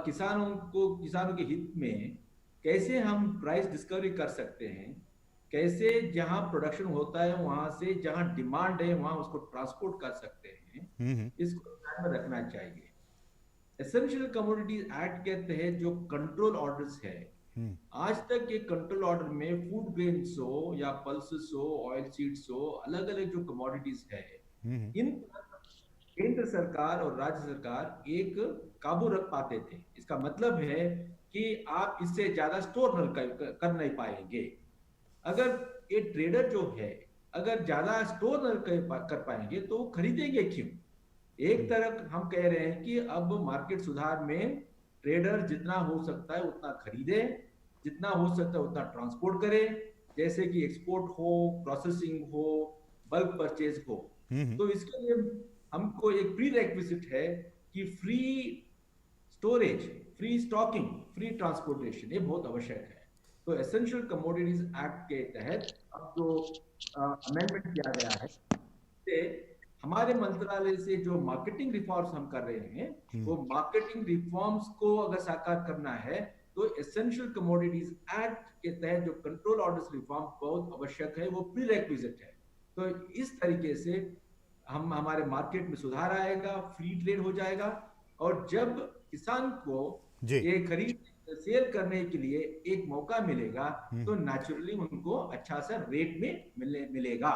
किसानों के हित में कैसे हम प्राइस डिस्कवरी कर सकते हैं, कैसे जहां प्रोडक्शन होता है वहां से जहां डिमांड है वहां उसको ट्रांसपोर्ट कर सकते हैं, इसको ध्यान में रखना चाहिए। एसेंशियल कमोडिटीज एक्ट के तहत जो कंट्रोल ऑर्डर्स है, आज तक ये कंट्रोल ऑर्डर में फूड ग्रेन्स हो या पल्सेस हो, ऑयल सीड्स हो, अलग अलग जो कमोडिटीज है, इन केंद्र सरकार और राज्य सरकार एक काबू रख पाते थे। इसका मतलब है कि आप इससे ज्यादा स्टोर कर नहीं पाएंगे। अगर ये ट्रेडर जो है अगर ज्यादा स्टोर न कर पाएंगे तो खरीदेंगे क्यों? एक तरफ हम कह रहे हैं कि अब मार्केट सुधार में ट्रेडर जितना हो सकता है उतना खरीदे, जितना हो सकता है उतना ट्रांसपोर्ट करे, जैसे कि एक्सपोर्ट हो, प्रोसेसिंग हो, बल्क परचेज हो। तो इसके लिए हमको एक प्री रेक्विजिट है कि free storage, free stocking, free transportation ये बहुत आवश्यक है। तो एसेंशियल कमोडिटीज एक्ट के तहत अब जो अमेंडमेंट किया गया है, से हमारे मंत्रालय से जो मार्केटिंग रिफॉर्म्स हम कर रहे हैं, वो मार्केटिंग रिफॉर्म्स को अगर साकार करना है तो एसेंशियल कमोडिटीज एक्ट के तहत जो कंट्रोल ऑर्डर्स रिफॉर्म बहुत आवश्यक है, वो प्री रेक्विजिट है। तो इस तरीके से हम हमारे मार्केट में सुधार आएगा, फ्री ट्रेड हो जाएगा, और जब किसान को ये खरीद सेल करने के लिए एक मौका मिलेगा तो नेचुरली उनको अच्छा सा रेट में मिलेगा,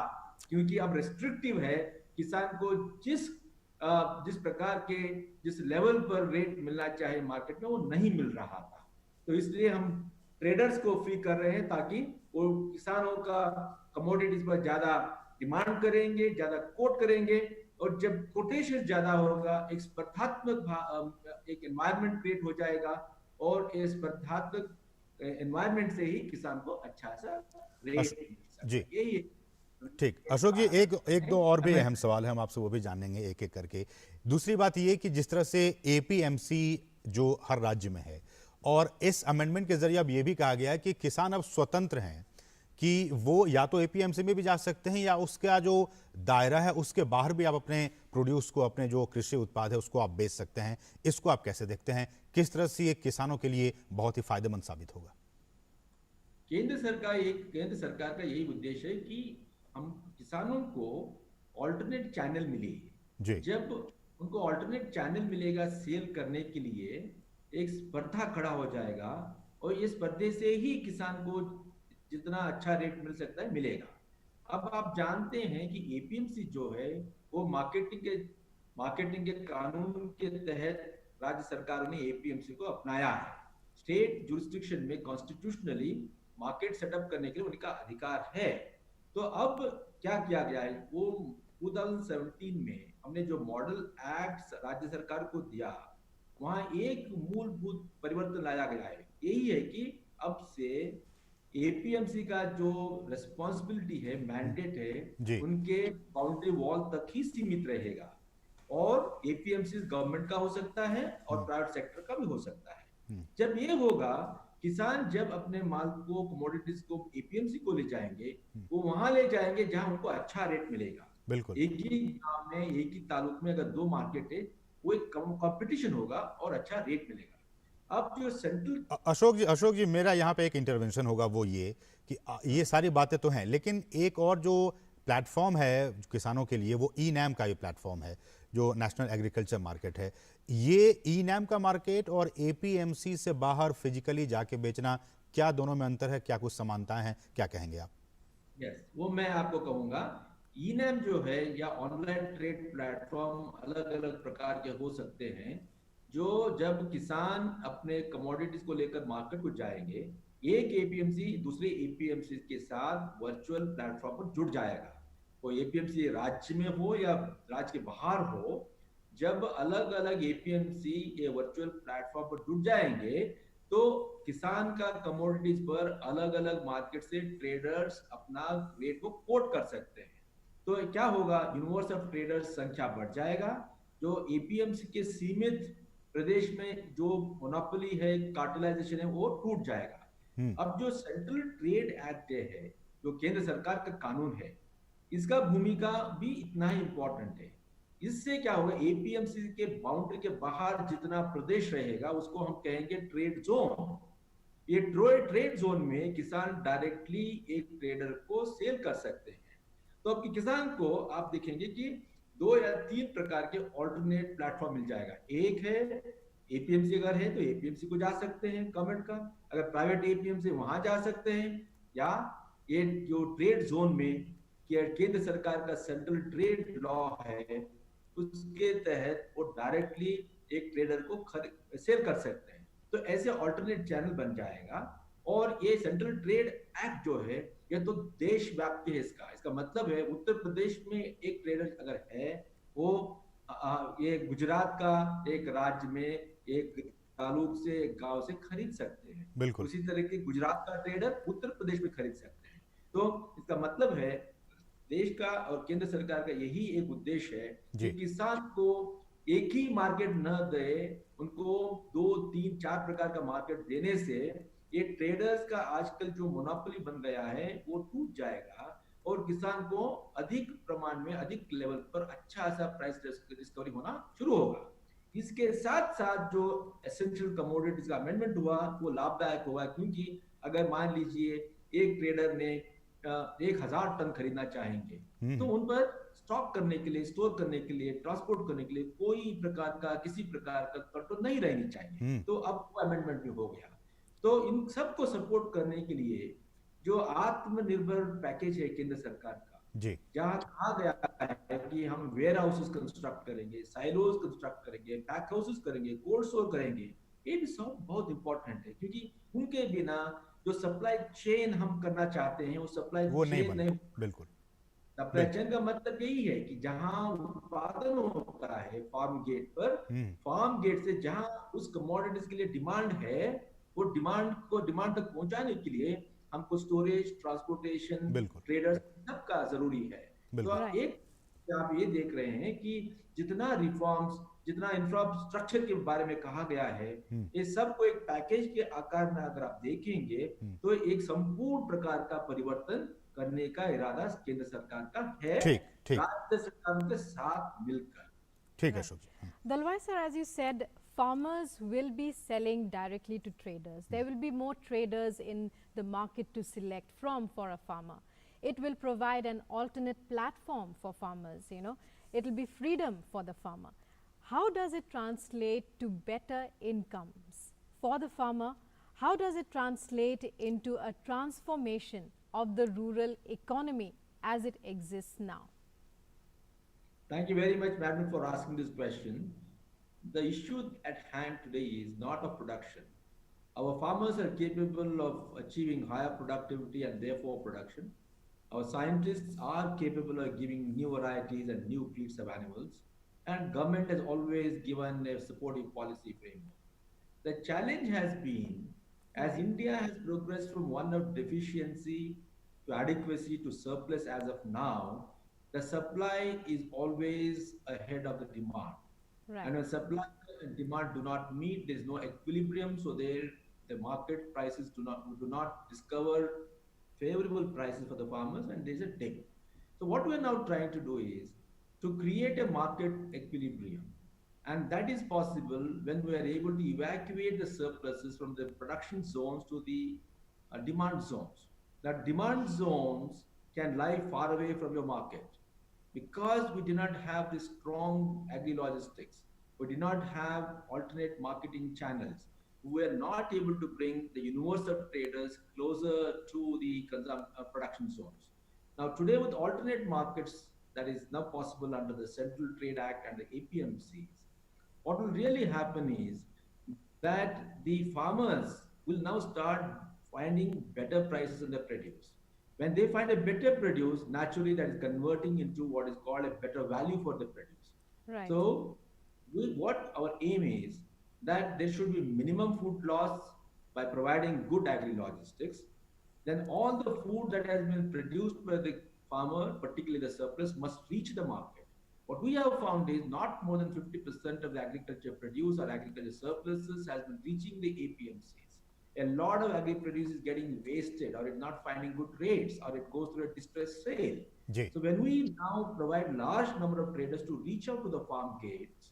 क्योंकि अब रेस्ट्रिक्टिव है। किसान को जिस प्रकार के जिस लेवल पर रेट मिलना चाहिए मार्केट में वो नहीं मिल रहा था। तो इसलिए हम ट्रेडर्स को फ्री कर रहे हैं ताकि वो किसानों का कमोडिटीज पर ज्यादा डिमांड करेंगे, ज्यादा कोट करेंगे, और जब कोटेशन ज्यादा होगा एक स्पर्धात्मक एक एनवायरनमेंट क्रिएट हो जाएगा, और इस स्पर्धात्मक एनवायरनमेंट से ही किसान को अच्छा सा रेट जी यही। ठीक। अशोक जी, एक दो और भी अहम सवाल है, हम आपसे वो भी जानेंगे एक एक करके। दूसरी बात ये कि जिस तरह से एपीएमसी जो हर राज्य में है, और इस अमेंडमेंट के जरिए अब ये भी कहा गया है कि किसान अब स्वतंत्र हैं कि वो या तो एपीएमसी में भी जा सकते हैं या उसका जो दायरा है उसके बाहर भी आप अपने प्रोड्यूस को, अपने जो कृषि उत्पाद है उसको आप बेच सकते हैं। इसको आप कैसे देखते हैं? किस तरह से ये किसानों के लिए बहुत ही फायदेमंद साबित होगा? केंद्र सरकार का यही उद्देश्य है कि हम किसानों को ऑल्टरनेट चैनल मिले। जब उनको ऑल्टरनेट चैनल मिलेगा सेल करने के लिए, एक स्पर्धा खड़ा हो जाएगा, और ये स्पर्धे से ही किसान को जितना अच्छा रेट मिल सकता है मिलेगा। अब आप जानते हैं कि एपीएमसी जो है वो मार्केटिंग के कानून के तहत राज्य सरकारों ने एपीएमसी को अपनाया है। स्टेट जुरिस्डिक्शन में कॉन्स्टिट्यूशनली मार्केट सेटअप करने के लिए उनका अधिकार है। तो अब क्या किया गया है, वो 2017 में हमने जो मॉडल एक्ट राज्य सरकार को दिया, वहां एक मूलभूत परिवर्तन लाया गया है। यही है कि अब से एपीएमसी का जो रेस्पॉन्सिबिलिटी है, मैंडेट है, उनके बाउंड्री वॉल तक ही सीमित रहेगा, और एपीएमसी गवर्नमेंट का हो सकता है और प्राइवेट सेक्टर का भी हो सकता है। जब ये होगा, किसान जब अपने माल को, कमोडिटीज को एपीएमसी को ले जाएंगे, वो वहां ले जाएंगे जहां उनको अच्छा रेट मिलेगा। बिल्कुल। एक ही गांव में, एक ही तालुक में अगर दो मार्केट है, वो एक कंपटीशन होगा और अच्छा रेट मिलेगा। अब जो सेंट्रल अशोक जी मेरा यहाँ पे एक इंटरवेंशन होगा, वो ये कि ये सारी बातें तो हैं, लेकिन एक और जो प्लेटफॉर्म है किसानों के लिए, वो ई नैम का ये प्लेटफॉर्म है, जो नेशनल एग्रीकल्चर मार्केट है। ये ई नैम का मार्केट और एपीएमसी से बाहर फिजिकली जाके बेचना, क्या दोनों में अंतर है? क्या कुछ समानताएं हैं? क्या कहेंगे आप? यस, वो मैं आपको कहूंगा। ई नैम जो है या ऑनलाइन ट्रेड प्लेटफॉर्म अलग अलग प्रकार के हो सकते हैं, जो जब किसान अपने कमोडिटीज को लेकर मार्केट को जाएंगे, एक एपीएमसी दूसरे एपीएमसी के साथ वर्चुअल प्लेटफॉर्म पर जुड़ जाएगा। वो एपीएमसी राज्य में हो या राज्य के बाहर हो, जब अलग अलग एपीएमसी ये वर्चुअल प्लेटफॉर्म पर जुड़ जाएंगे तो किसान का कमोडिटीज पर अलग अलग मार्केट से ट्रेडर्स अपना रेट को कोट कर सकते हैं। तो क्या होगा, यूनिवर्स ऑफ ट्रेडर्स संख्या बढ़ जाएगा। जो एपीएमसी के सीमित प्रदेश में जो मोनोपोली है, कार्टेलाइजेशन है, वो टूट जाएगा। अब जो सेंट्रल ट्रेड एक्ट है, जो केंद्र सरकार का कानून है, इसका भूमिका भी इतना ही इंपॉर्टेंट है। इससे क्या होगा, एपीएमसी के बाउंड्री के बाहर जितना प्रदेश रहेगा उसको हम कहेंगे ट्रेड जोन। ये ट्रेड जोन में किसान डायरेक्टली एक ट्रेडर को सेल कर सकते हैं। तो अब किसान को आप देखेंगे कि 2 या 3 प्रकार के ऑल्टरनेट प्लेटफॉर्म मिल जाएगा। एक है एपीएमसी, अगर है तो एपीएमसी को जा सकते हैं गवर्नमेंट का, अगर प्राइवेट एपीएमसी वहां जा सकते हैं, या ये जो ट्रेड जोन में केंद्र सरकार का सेंट्रल ट्रेड लॉ है उसके तहत वो डायरेक्टली एक ट्रेडर को सेल कर सकते हैं। तो ऐसे ऑल्टरनेट चैनल बन जाएगा। और ये सेंट्रल ट्रेड एक्ट जो है ये तो देशव्यापी है। इसका मतलब है उत्तर प्रदेश में एक ट्रेडर अगर है वो ये गुजरात का एक राज्य में एक तालुक से, एक गांव से खरीद सकते हैं। बिल्कुल। उसी तरह के गुजरात का ट्रेडर उत्तर प्रदेश में खरीद सकते हैं। तो इसका मतलब है देश का और केंद्र सरकार का यही एक उद्देश्य है कि किसान को एक ही मार्केट न दे, उनको 2, 3, 4 प्रकार का मार्केट देने से ये ट्रेडर्स का आजकल जो मोनोपोली बन गया है वो टूट जाएगा और किसान को अधिक प्रमाण में, अधिक लेवल पर अच्छा सा प्राइस डिस्कवरी होना शुरू होगा। इसके साथ साथ जो एसेंशियल कमोडिटीज का अमेंडमेंट हुआ वो लाभदायक होगा, क्योंकि अगर मान लीजिए एक ट्रेडर ने 1000 टन खरीदना चाहेंगे तो उन पर स्टॉक करने के लिए, स्टोर करने के लिए, ट्रांसपोर्ट करने के लिए कोई प्रकार का, किसी प्रकार का कंट्रोल नहीं रहनी चाहिए। तो अब वो अमेंडमेंट भी हो गया। तो इन सबको सपोर्ट करने के लिए जो आत्मनिर्भर पैकेज है केंद्र सरकार का, जहां कहा गया है कि हम वेयर हाउसेस कंस्ट्रक्ट करेंगे, साइलोज कंस्ट्रक्ट करेंगे, पैक हाउसेस करेंगे, कोल्ड स्टोर करेंगे, ये भी सब बहुत इंपॉर्टेंट है, क्योंकि उनके बिना जो सप्लाई चेन हम करना चाहते हैं वो सप्लाई चेन नहीं। बिल्कुल। सप्लाई चेन का मतलब यही है कि जहां उत्पादन होता है फार्म गेट पर, फार्म गेट से जहां उस कमोडिटीज के लिए डिमांड है, वो डिमांड तक पहुंचाने के लिए हमको स्टोरेज, ट्रांसपोर्टेशन, ट्रेडर्स सबका जरूरी है। तो आप ये देख रहे हैं कि जितना रिफॉर्म्स, जितना इंफ्रास्ट्रक्चर के बारे में कहा गया है, ये सब को एक पैकेज के आकार में अगर आप देखेंगे तो एक संपूर्ण प्रकार का परिवर्तन करने का इरादा केंद्र सरकार का है, राज्य सरकार के साथ मिलकर। ठीक है अशोक जी। Dalwai sir, as you said, farmers will be selling directly to traders. There will be more traders in the market to select from for a farmer. It will provide an alternate platform for farmers, you know. It will be freedom for the farmer. How does it translate to better incomes for the farmer? How does it translate into a transformation of the rural economy as it exists now? Thank you very much, Madam, for asking this question. The issue at hand today is not of production. Our farmers are capable of achieving higher productivity and therefore production. Our scientists are capable of giving new varieties and new breeds of animals. And government has always given a supportive policy framework. The challenge has been, as India has progressed from one of deficiency to adequacy to surplus as of now, the supply is always ahead of the demand. Right. And when supply and demand do not meet, there is no equilibrium, so the market prices do not discover favorable prices for the farmers, and there is a dip. So what we are now trying to do is to create a market equilibrium, and that is possible when we are able to evacuate the surpluses from the production zones to the demand zones. Now, demand zones can lie far away from your market. Because we do not have the strong agri-logistics, we do not have alternate marketing channels, we are not able to bring the universe of traders closer to the production zones. Now, today with alternate markets that is now possible under the Central Trade Act and the APMCs, what will really happen is that the farmers will now start finding better prices in their produce. When they find a better produce, naturally that is converting into what is called a better value for the produce. Right. So what our aim is that there should be minimum food loss by providing good agri-logistics. Then all the food that has been produced by the farmer, particularly the surplus, must reach the market. What we have found is not more than 50% of the agriculture produce or agriculture surpluses has been reaching the APMCs. A lot of agri produce is getting wasted, or it's not finding good rates, or it goes through a distress sale. Ji So when we now provide large number of traders to reach out to the farm gates,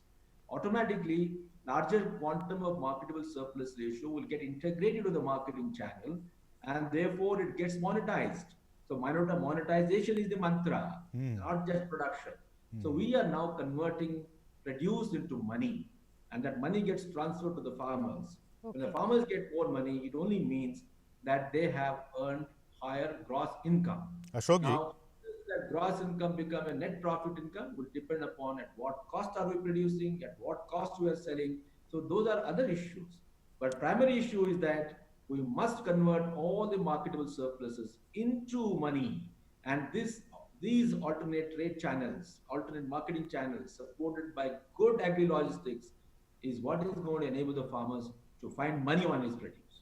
automatically larger quantum of marketable surplus ratio will get integrated to the marketing channel, and therefore it gets monetized. So monetization is the mantra, not just production. So we are now converting produce into money, and that money gets transferred to the farmers. When the Okay. farmers get more money, it only means that they have earned higher gross income. Ashok ji Now, does that gross income become a net profit income will depend upon at what cost are we producing, at what cost we are selling. So those are other issues. But primary issue is that we must convert all the marketable surpluses into money. And these alternate trade channels, alternate marketing channels supported by good agri-logistics is what is going to enable the farmers to find money on his produce.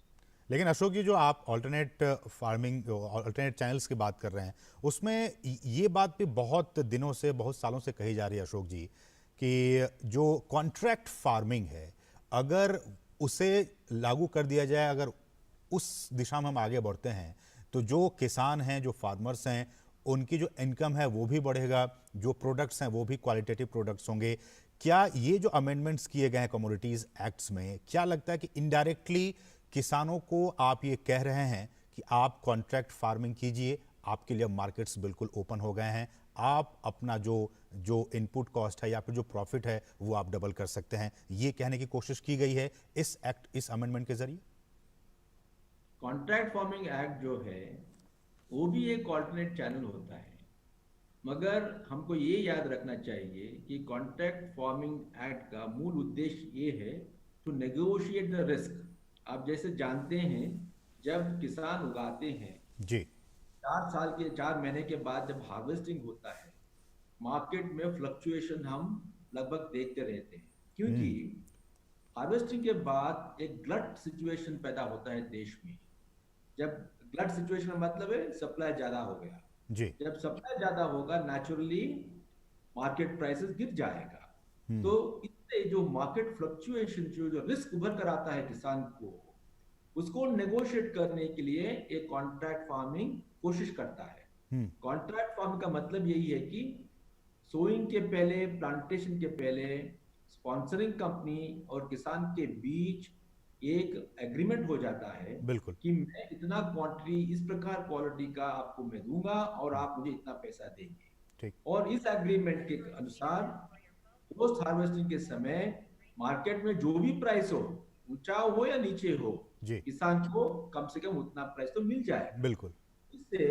लेकिन अशोक जी जो आप alternate farming alternate channels की बात कर रहे हैं उसमें ये बात भी बहुत दिनों से बहुत सालों से कही जा रही है अशोक जी कि जो कॉन्ट्रैक्ट फार्मिंग है अगर उसे लागू कर दिया जाए अगर उस दिशा में हम आगे बढ़ते हैं तो जो किसान हैं जो फार्मर्स हैं उनकी जो इनकम है वो भी बढ़ेगा जो प्रोडक्ट्स हैं वो भी क्वालिटेटिव प्रोडक्ट्स होंगे क्या ये जो अमेंडमेंट्स किए गए हैं कमोडिटीज एक्ट्स में क्या लगता है कि इनडायरेक्टली किसानों को आप ये कह रहे हैं कि आप कॉन्ट्रैक्ट फार्मिंग कीजिए आपके लिए मार्केट्स बिल्कुल ओपन हो गए हैं आप अपना जो जो इनपुट कॉस्ट है या फिर जो प्रॉफिट है वो आप डबल कर सकते हैं ये कहने की कोशिश की गई है इस एक्ट इस अमेंडमेंट के जरिए कॉन्ट्रैक्ट फार्मिंग एक्ट जो है वो भी एक ऑल्टरनेट चैनल होता है, मगर हमको ये याद रखना चाहिए कि कॉन्ट्रैक्ट फार्मिंग एक्ट का मूल उद्देश्य ये है टू नेगोशिएट द रिस्क। आप जैसे जानते हैं जब किसान उगाते हैं जी 4 महीने के बाद जब हार्वेस्टिंग होता है मार्केट में फ्लक्चुएशन हम लगभग देखते रहते हैं क्योंकि हार्वेस्टिंग के बाद एक ग्लट सिचुएशन पैदा होता है देश में। जब ग्लट सिचुएशन का मतलब है सप्लाई ज्यादा हो गया, जी जब सप्लाई ज्यादा होगा नेचुरली मार्केट प्राइसेस गिर जाएगा। तो इससे जो मार्केट फ्लक्चुएशन जो रिस्क उभर कर आता है किसान को उसको नेगोशिएट करने के लिए एक कॉन्ट्रैक्ट फार्मिंग कोशिश करता है। कॉन्ट्रैक्ट फार्मिंग का मतलब यही है कि सोइंग के पहले प्लांटेशन के पहले स्पॉन्सरिंग कंपनी और किसान के बीच एक एग्रीमेंट हो जाता है बिल्कुल कि मैं इतना क्वांटिटी इस प्रकार क्वालिटी का आपको मैं दूंगा और आप मुझे इतना पैसा देंगे। ठीक और इस एग्रीमेंट के अनुसार पोस्ट हार्वेस्टिंग के समय मार्केट में जो भी प्राइस हो ऊंचा हो या नीचे हो जी किसान को कम से कम उतना प्राइस तो मिल जाएगा। बिल्कुल इससे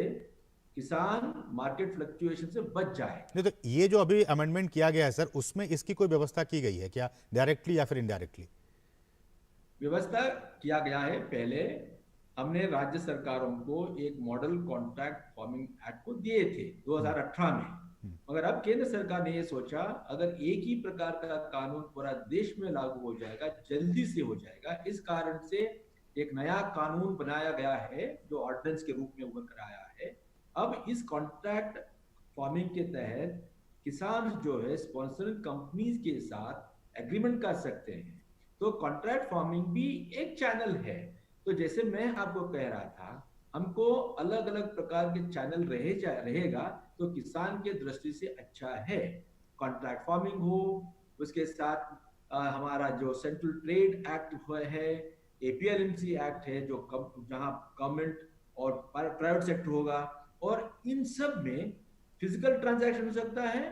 किसान मार्केट फ्लक्चुएशन से बच जाएगा। नहीं तो ये जो अभी अमेंडमेंट किया गया है सर उसमें इसकी कोई व्यवस्था की गई है क्या डायरेक्टली या फिर इनडायरेक्टली? व्यवस्था किया गया है। पहले हमने राज्य सरकारों को एक मॉडल कॉन्ट्रैक्ट फार्मिंग एक्ट को दिए थे 2018 में, मगर अब केंद्र सरकार ने ये सोचा अगर एक ही प्रकार का कानून पूरा देश में लागू हो जाएगा जल्दी से हो जाएगा। इस कारण से एक नया कानून बनाया गया है जो ऑर्डिनेंस के रूप में उभर कर आया है। अब इस कॉन्ट्रैक्ट फार्मिंग के तहत किसान जो है स्पॉन्सरिंग कंपनीज के साथ एग्रीमेंट कर सकते हैं। तो कॉन्ट्रैक्ट फार्मिंग भी एक चैनल है। तो जैसे मैं आपको कह रहा था हमको अलग अलग प्रकार के चैनल रहेगा तो किसान के दृष्टि से अच्छा है। कॉन्ट्रैक्ट फार्मिंग हो उसके साथ हमारा जो सेंट्रल ट्रेड एक्ट है APLMC एक्ट है जो जहां गवर्नमेंट और प्राइवेट सेक्टर होगा और इन सब में फिजिकल ट्रांजैक्शन हो सकता है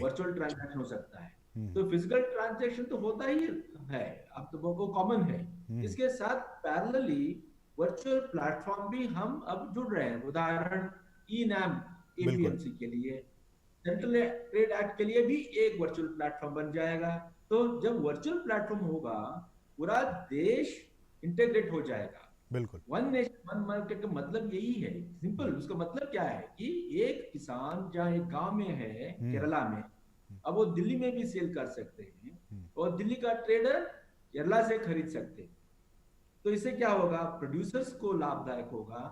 वर्चुअल ट्रांजैक्शन हो सकता है। तो फिजिकल ट्रांजैक्शन तो होता ही है अब तो वो कॉमन है। इसके साथ पैरेलली वर्चुअल प्लेटफॉर्म भी हम अब जुड़ रहे हैं। उदाहरण ई-नाम APMC के लिए सेंट्रल ट्रेड एक्ट के लिए भी एक वर्चुअल प्लेटफॉर्म बन जाएगा। तो जब वर्चुअल प्लेटफॉर्म होगा पूरा देश इंटीग्रेट हो जाएगा। बिल्कुल वन नेशन वन मार्केट का मतलब यही है सिंपल। उसका मतलब क्या है कि एक किसान जहाँ एक गांव में है केरला में अब वो दिल्ली में भी सेल कर सकते हैं और दिल्ली का ट्रेडर केरला से खरीद सकते हैं। तो इससे क्या होगा, प्रोड्यूसर्स को लाभदायक होगा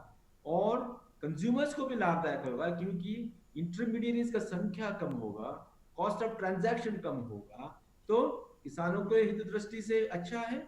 और कंज्यूमर्स को भी लाभदायक होगा, क्योंकि इंटरमीडिएरीज का संख्या कम होगा, कॉस्ट ऑफ ट्रांजैक्शन कम होगा। तो किसानों के हित दृष्टि से अच्छा है,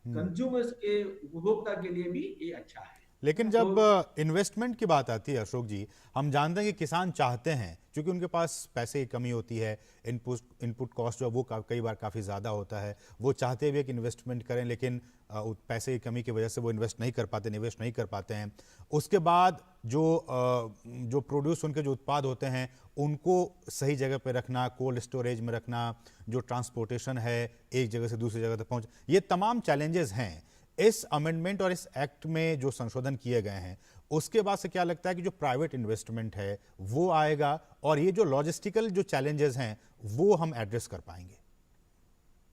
कंज्यूमर्स के, उपभोक्ता के लिए भी ये अच्छा है। लेकिन जब इन्वेस्टमेंट की बात आती है अशोक जी, हम जानते हैं कि किसान चाहते हैं, क्योंकि उनके पास पैसे की कमी होती है, इनपुट कॉस्ट जो वो कई बार काफ़ी ज़्यादा होता है, वो चाहते हुए कि इन्वेस्टमेंट करें, लेकिन पैसे की कमी की वजह से वो इन्वेस्ट नहीं कर पाते, निवेश नहीं कर पाते हैं। उसके बाद जो प्रोड्यूस, उनके जो उत्पाद होते हैं, उनको सही जगह पे रखना, कोल्ड स्टोरेज में रखना, जो ट्रांसपोर्टेशन है एक जगह से दूसरी जगह तक पहुँच, ये तमाम चैलेंजेस हैं। इस अमेंडमेंट और इस एक्ट में जो संशोधन किए गए हैं, उसके बाद से क्या लगता है कि जो प्राइवेट इन्वेस्टमेंट है वो आएगा और ये जो लॉजिस्टिकल जो चैलेंजेस हैं वो हम एड्रेस कर पाएंगे?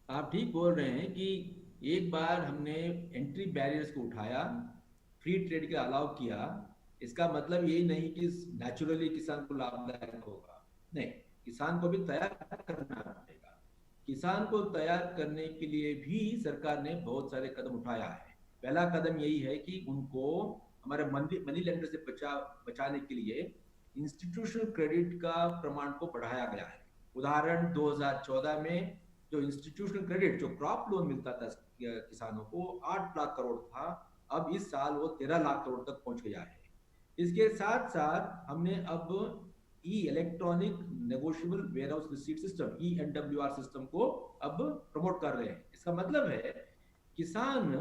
आप ठीक बोल रहे हैं कि एक बार हमने एंट्री बैरियर्स को उठाया, फ्री ट्रेड के अलाउ किया, इसका मतलब यही नहीं कि नेचुरली किसान को लाभदायक होगा। नहीं, किसान को भी तैयार करना पड़ेगा। किसान को तैयार करने के लिए भी सरकार ने बहुत सारे कदम उठाया है। पहला कदम यही है कि उनको हमारे मनी लेंडर से बचाने के लिए इंस्टीट्यूशनल क्रेडिट का प्रमाण को बढ़ाया गया है। उदाहरण 2014 में जो इंस्टीट्यूशनल क्रेडिट, जो क्रॉप लोन मिलता था किसानों को, 8 लाख करोड़ था, अब इस साल वो 13 लाख करोड़ तक पहुंच गया है। इसके साथ साथ हमने अब electronic negotiable warehouse receipt system, ENWR system को अब प्रमोट कर रहे हैं। इसका मतलब है किसान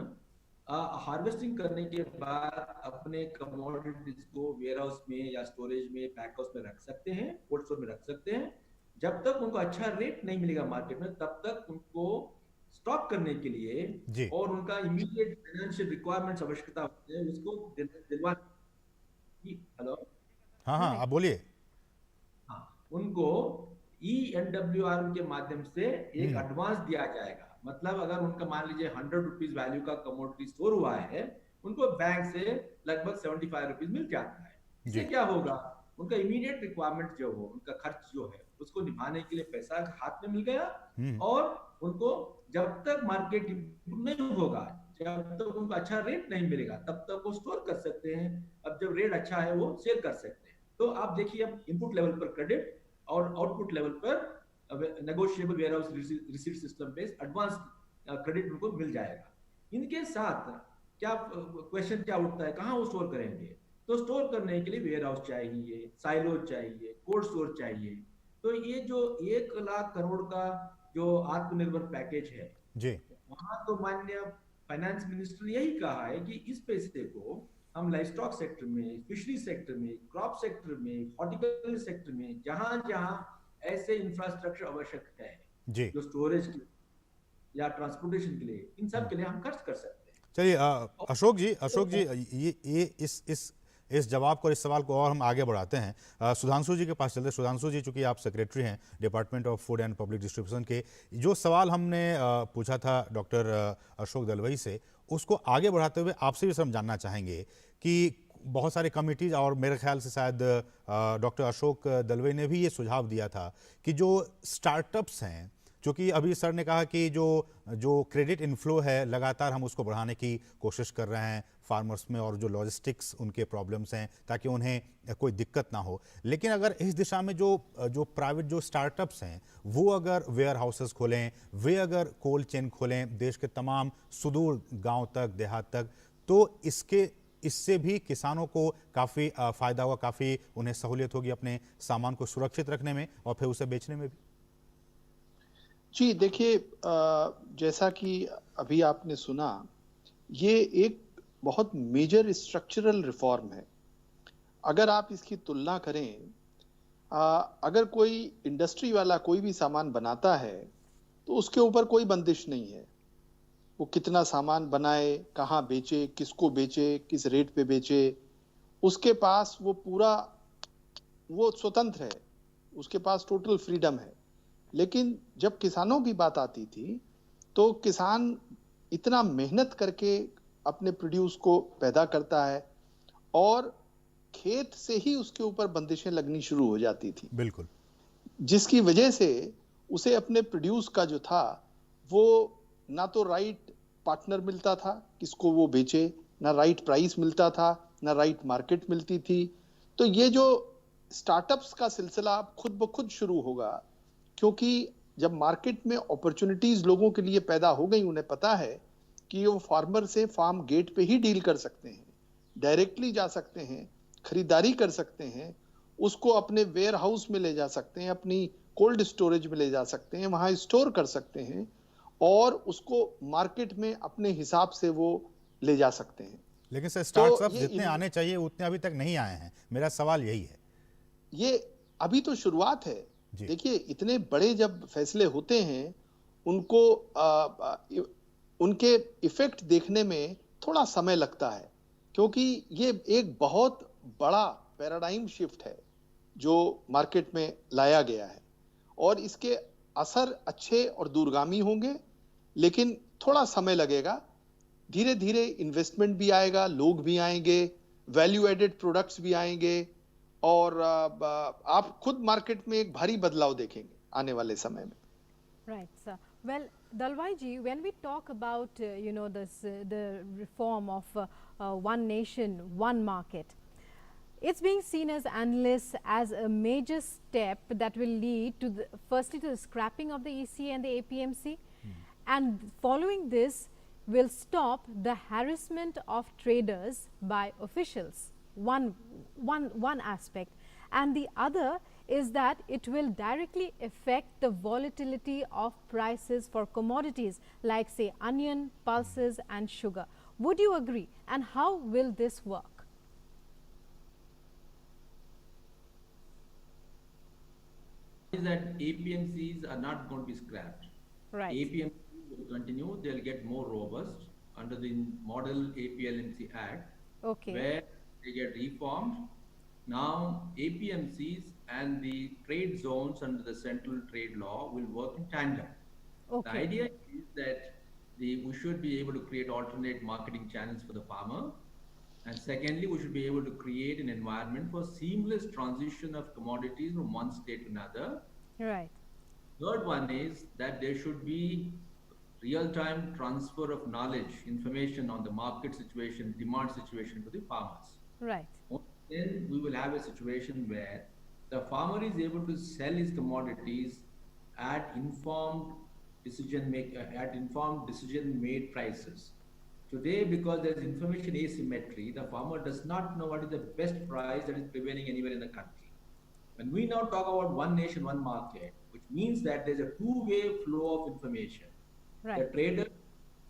हार्वेस्टिंग करने के बाद अपने कमोडिटीज को वेयरहाउस में या स्टोरेज में, पैक हाउस में रख सकते हैं, कोल्ड स्टोर में रख सकते हैं। जब तक उनको अच्छा रेट नहीं मिलेगा मार्केट में, तब तक उनको स्टॉक करने के लिए और उनका इमीडिएट फाइनेंशियल रिक्वायरमेंट्स, आवश्यकता होती है, उसको दिलवा। हेलो, हाँ, आप बोलिए। उनको ENWR के माध्यम से एक एडवांस दिया जाएगा। मतलब अगर उनका मान लीजिए 100 रुपीज वैल्यू का कमोडिटी स्टोर हुआ है, उनको बैंक से लगभग 75 रुपीज मिल जाता है। इससे क्या होगा, उनका इमीडिएट रिक्वायरमेंट जो हो, उनका खर्च जो है, उसको निभाने के लिए पैसा हाथ में मिल गया। और उनको जब तक मार्केट नहीं होगा, जब तक उनको अच्छा रेट नहीं मिलेगा, तब तक वो स्टोर कर सकते हैं। अब जब रेट अच्छा है वो सेल कर सकते हैं। तो आप देखिए, अब इनपुट लेवल पर क्रेडिट और आउटपुट लेवल पर नेगोशिएबल वेयरहाउस रिसीट सिस्टम पे एडवांस क्रेडिट उनको मिल जाएगा। इनके साथ क्या क्वेश्चन क्या उठता है, कहाँ वो स्टोर करेंगे? तो स्टोर करने के लिए वेयरहाउस चाहिए, साइलोज चाहिए, कोल्ड स्टोर चाहिए। तो ये जो 1 लाख करोड़ का जो आत्मनिर्भर पैकेज है जी, वहां तो माननीय फाइनेंस मिनिस्टर ने यही कहा है कि इस पैसे को हम लाइव स्टॉक सेक्टर में, फिशरी सेक्टर में, क्रॉप सेक्टर में, हॉर्टिकल्चर सेक्टर में, जहां जहां ऐसे इंफ्रास्ट्रक्चर आवश्यक है जी, जो स्टोरेज के या ट्रांसपोर्टेशन के लिए, इन सब के लिए हम खर्च कर सकते हैं। चलिए अशोक जी, ये इस जवाब को, इस सवाल को और हम आगे बढ़ाते हैं। सुधांशु जी के पास चलते हैं। सुधांशु जी, चूंकि आप सेक्रेटरी हैं department of food and public distribution के, जो सवाल हमने पूछा था डॉक्टर अशोक दलवई से, उसको आगे बढ़ाते हुए आपसे भी हम जानना चाहेंगे कि बहुत सारे कमिटीज, और मेरे ख्याल से शायद डॉक्टर अशोक दलवई ने भी ये सुझाव दिया था कि जो स्टार्टअप्स हैं, क्योंकि अभी सर ने कहा कि जो क्रेडिट इनफ्लो है लगातार हम उसको बढ़ाने की कोशिश कर रहे हैं फार्मर्स में, और जो लॉजिस्टिक्स उनके प्रॉब्लम्स हैं, ताकि उन्हें कोई दिक्कत ना हो। लेकिन अगर इस दिशा में जो प्राइवेट जो स्टार्टअप्स हैं, वो अगर वेयर हाउसेस खोलें, वे अगर कोल्ड चेन खोलें देश के तमाम सुदूर गांव तक, देहात तक, तो इससे भी किसानों को काफ़ी फ़ायदा होगा, काफ़ी उन्हें सहूलियत होगी अपने सामान को सुरक्षित रखने में और फिर उसे बेचने में भी। जी देखिए, जैसा कि अभी आपने सुना, ये एक बहुत मेजर स्ट्रक्चरल रिफॉर्म है। अगर आप इसकी तुलना करें, अगर कोई इंडस्ट्री वाला कोई भी सामान बनाता है तो उसके ऊपर कोई बंदिश नहीं है। वो कितना सामान बनाए, कहाँ बेचे, किसको बेचे, किस रेट पे बेचे, उसके पास वो स्वतंत्र है, उसके पास टोटल फ्रीडम है। लेकिन जब किसानों की बात आती थी तो किसान इतना मेहनत करके अपने प्रोड्यूस को पैदा करता है और खेत से ही उसके ऊपर बंदिशें लगनी शुरू हो जाती थी। बिल्कुल। जिसकी वजह से उसे अपने प्रोड्यूस का जो था वो ना तो राइट पार्टनर मिलता था किसको वो बेचे, ना राइट प्राइस मिलता था, ना राइट मार्केट मिलती थी। तो ये जो स्टार्टअप्स का सिलसिला अब खुद ब खुद शुरू होगा, क्योंकि जब मार्केट में अपॉर्चुनिटीज लोगों के लिए पैदा हो गई, उन्हें पता है कि वो फार्मर से फार्म गेट पे ही डील कर सकते हैं, डायरेक्टली जा सकते हैं, खरीदारी कर सकते हैं, उसको अपने वेयर हाउस में ले जा सकते हैं, अपनी कोल्ड स्टोरेज में ले जा सकते हैं, वहां स्टोर कर सकते हैं और उसको मार्केट में अपने हिसाब से वो ले जा सकते हैं। लेकिन सर तो स्टार्टअप ये जितने आने चाहिए उतने अभी तक नहीं आए हैं, मेरा सवाल यही है। ये अभी तो शुरुआत है। जी। देखिए, इतने बड़े जब फैसले होते हैं, उनको उनके इफेक्ट देखने में थोड़ा समय लगता है, क्योंकि ये एक बहुत बड़ा पैराडाइम शिफ्ट है जो मार्केट में लाया गया है और इसके असर अच्छे और दूरगामी होंगे, लेकिन थोड़ा समय लगेगा। धीरे धीरे इन्वेस्टमेंट भी आएगा, लोग भी आएंगे, वैल्यू एडेड प्रोडक्ट्स भी आएंगे और आप खुद मार्केट में एक भारी बदलाव देखेंगे आने वाले समय में। Right, sir. Well, Dalwai ji, when we talk about the reform of one nation, one market, it's being seen as analysts as a major step that will lead to firstly to the scrapping of the ECA and the APMC, and following this will stop the harassment of traders by officials. One aspect, and the other is that it will directly affect the volatility of prices for commodities like say onion, pulses and sugar. Would you agree, and how will this work? Is that APMCs are not going to be scrapped. Right. APMCs will continue, they'll get more robust under the model APLMC Act, Okay. where they get reformed. Now, APMCs and the trade zones under the central trade law will work in tandem. Okay. The idea is that we should be able to create alternate marketing channels for the farmer. And secondly, we should be able to create an environment for seamless transition of commodities from one state to another. Right. Third one is that there should be real-time transfer of knowledge, information on the market situation, demand situation to the farmers. Right. Then we will have a situation where the farmer is able to sell his commodities at informed decision made prices. Today, because there is information asymmetry, the farmer does not know what is the best price that is prevailing anywhere in the country. When we now talk about one nation, one market, which means that there's a two-way flow of information. Right. The trader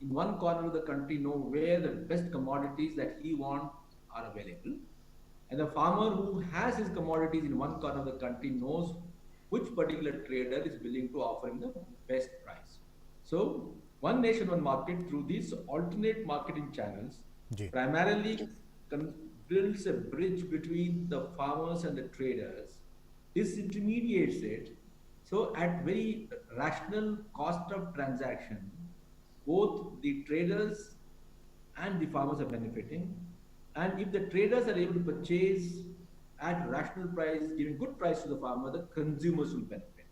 in one corner of the country know where the best commodities that he wants are available. And the farmer who has his commodities in one corner of the country knows which particular trader is willing to offer him the best price. So, one nation, one market through these alternate marketing channels ji. primarily builds a bridge between the farmers and the traders, disintermediates it. So, at very rational cost of transaction, both the traders and the farmers are benefiting. And if the traders are able to purchase at rational price, giving good price to the farmer, the consumers will benefit.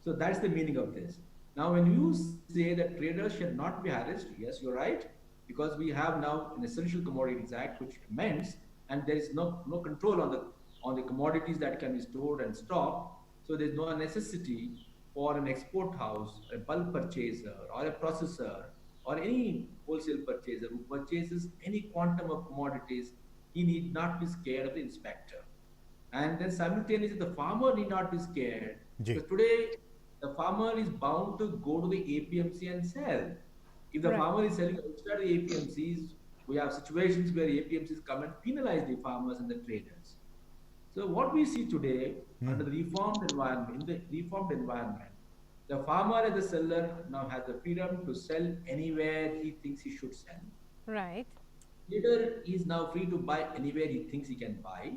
So that's the meaning of this. Now, when you say that traders should not be harassed, yes, you're right, because we have now an Essential Commodities Act which amends, and there is no control on the commodities that can be stored and stocked. So there's no necessity for an export house, a bulk purchaser, or a processor, or any wholesale purchaser who purchases any quantum of commodities, he need not be scared of the inspector. And then simultaneously, the farmer need not be scared. Because today, the farmer is bound to go to the APMC and sell. If the farmer is selling outside the APMCs, we have situations where APMCs come and penalize the farmers and the traders. So what we see today under the reformed environment, in the reformed environment, the farmer and the seller now has the freedom to sell anywhere he thinks he should sell. Right. Trader is now free to buy anywhere he thinks he can buy.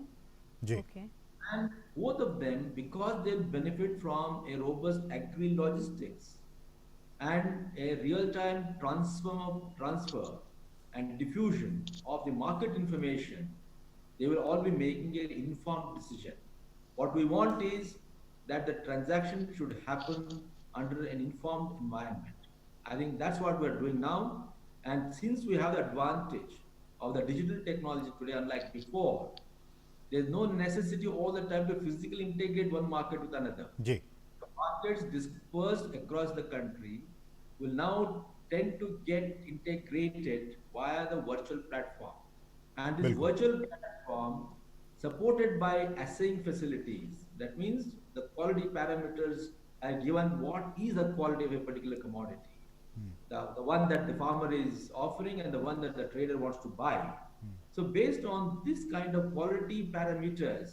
Okay. And both of them, because they benefit from a robust agri-logistics and a real-time transfer and diffusion of the market information, they will all be making an informed decision. What we want is that the transaction should happen under an informed environment. I think that's what we're doing now. And since we have the advantage of the digital technology today, unlike before, there's no necessity all the time to physically integrate one market with another. Ji The markets dispersed across the country will now tend to get integrated via the virtual platform. And this बिल्कुल। virtual platform supported by assaying facilities. That means the quality parameters are given what is the quality of a particular commodity. The one that the farmer is offering and the one that the trader wants to buy. So based on this kind of quality parameters,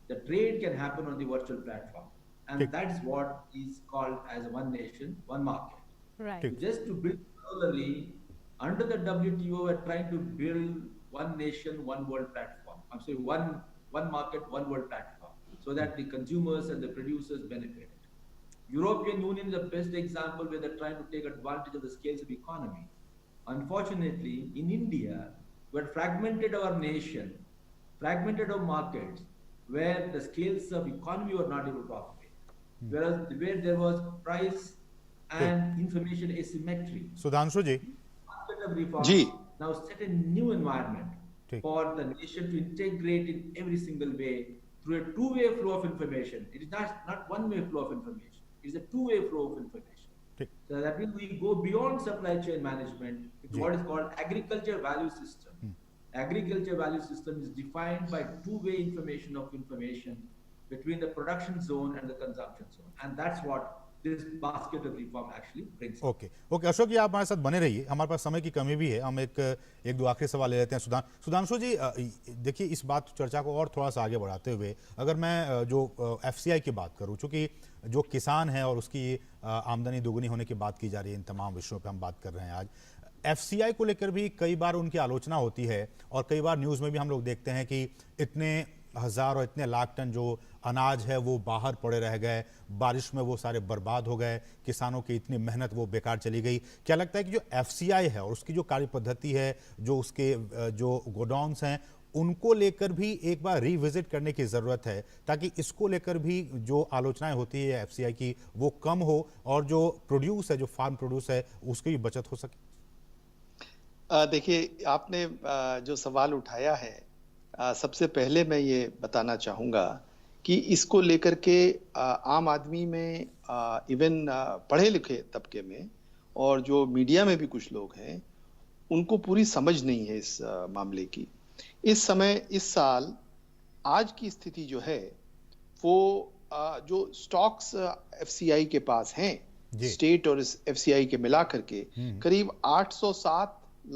the trade can happen on the virtual platform. And ठीक। that's what is called as one nation, one market. Right. ठीक। Just to build parallelly, under the WTO, we're trying to build one nation, one world platform. I'm sorry, one market, one world platform, so that the consumers and the producers benefit. European Union is the best example where they're trying to take advantage of the scales of economy. Unfortunately, in India, we're fragmented our nation, fragmented our markets, where the scales of economy were not able to operate. Whereas where there was price and information asymmetry. Sudhanshu ji Market of reform जी। now set a new environment ठीक। for the nation to integrate in every single way through a two-way flow of information. It is not one-way flow of information. It is a two-way flow of information. ठीक। So that means we go beyond supply chain management to what is called agriculture value system. Agriculture value system is defined by two-way information between the production zone and the consumption zone. And that's what this basket of reform actually brings. Okay okay Ashok ji आप हमारे साथ बने रहिए, हमारे पास समय की कमी भी है, हम एक दो आखिरी सवाल ले लेते हैं। सुधांशु जी देखिए इस बात चर्चा को और थोड़ा सा आगे बढ़ाते हुए अगर मैं जो एफसीआई की बात करूं, चूंकि जो किसान है और उसकी आमदनी दोगुनी होने की बात की जा रही है, इन तमाम विषयों पे हम बात कर रहे हैं आज। एफसीआई को लेकर भी कई बार उनकी आलोचना होती है और कई बार न्यूज़ में भी हम लोग देखते हैं कि इतने हज़ार और इतने लाख टन जो अनाज है वो बाहर पड़े रह गए, बारिश में वो सारे बर्बाद हो गए, किसानों की इतनी मेहनत वो बेकार चली गई। क्या लगता है कि जो एफसीआई है और उसकी जो कार्य पद्धति है, जो उसके जो गोडाउन्स हैं, उनको लेकर भी एक बार रिविजिट करने की ज़रूरत है ताकि इसको लेकर भी जो आलोचनाएं होती है एफसीआई की वो कम हो और जो प्रोड्यूस है, जो फार्म प्रोड्यूस है, उसकी भी बचत हो सके? देखिए आपने जो सवाल उठाया है, सबसे पहले मैं ये बताना चाहूँगा कि इसको लेकर के आम आदमी में, इवन पढ़े लिखे तबके में और जो मीडिया में भी कुछ लोग हैं, उनको पूरी समझ नहीं है इस मामले की। इस समय, इस साल, आज की स्थिति जो है वो जो स्टॉक्स एफसीआई के पास हैं, स्टेट और एफसीआई के मिला करके करीब 807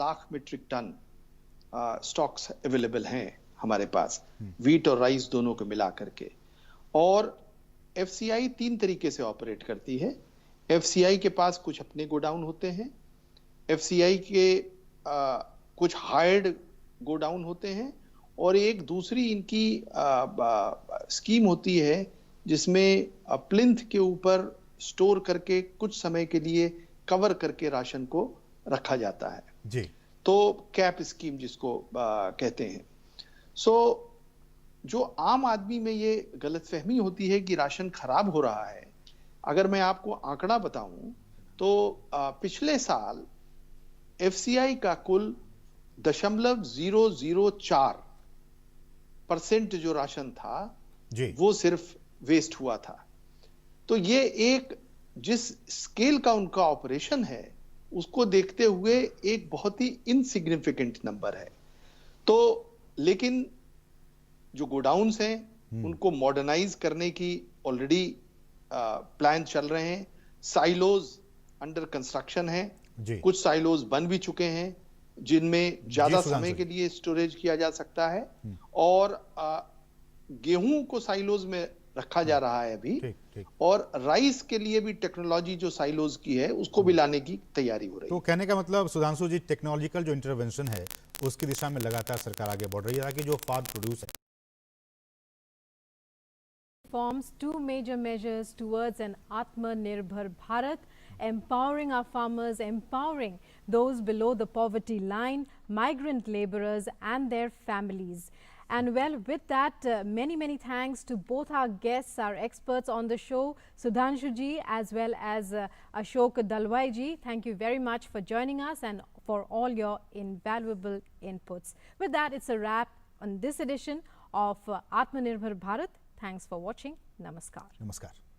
लाख मीट्रिक टन स्टॉक्स अवेलेबल हैं हमारे पास, वीट और राइस दोनों को मिला करके। और एफसीआई 3 तरीके से ऑपरेट करती है। एफसीआई के पास कुछ अपने गोडाउन होते हैं, एफसीआई के कुछ हायर्ड गोडाउन होते हैं, और एक दूसरी इनकी स्कीम होती है जिसमें प्लिंथ के ऊपर स्टोर करके कुछ समय के लिए कवर करके राशन को रखा जाता है जी। तो कैप स्कीम जिसको कहते हैं। सो जो आम आदमी में ये गलतफहमी होती है कि राशन खराब हो रहा है, अगर मैं आपको आंकड़ा बताऊं तो पिछले साल एफसीआई का कुल 0.004% जो राशन था जी, वो सिर्फ वेस्ट हुआ था। तो ये एक जिस स्केल का उनका ऑपरेशन है उसको देखते हुए एक बहुत ही इनसिग्निफिकेंट नंबर है। तो लेकिन जो गोडाउन्स हैं उनको मॉडर्नाइज करने की ऑलरेडी प्लान चल रहे हैं। साइलोज अंडर कंस्ट्रक्शन है, कुछ साइलोज बन भी चुके हैं जिनमें ज्यादा समय के लिए स्टोरेज किया जा सकता है, और गेहूं को साइलोज में रखा जा रहा है अभी, और राइस के लिए भी टेक्नोलॉजी जो साइलोज की है उसको भी लाने की तैयारी हो रही है। तो कहने का मतलब सुधांशु जी, टेक्नोलॉजिकल जो इंटरवेंशन है उसकी दिशा में लगातार सरकार आगे बढ़ रही है ताकि जो फार्म प्रोड्यूस है। Forms 2 major measures towards an Atmanirbhar Bharat, empowering our farmers, empowering those below the poverty line, migrant laborers and their families. And well, with that, many thanks to both our guests, our experts on the show, Sudhanshu ji as well as Ashok Dalwai ji. Thank you very much for joining us and for all your invaluable inputs. With that, it's a wrap on this edition of Atmanirbhar Bharat. Thanks for watching. Namaskar. नमस्कार.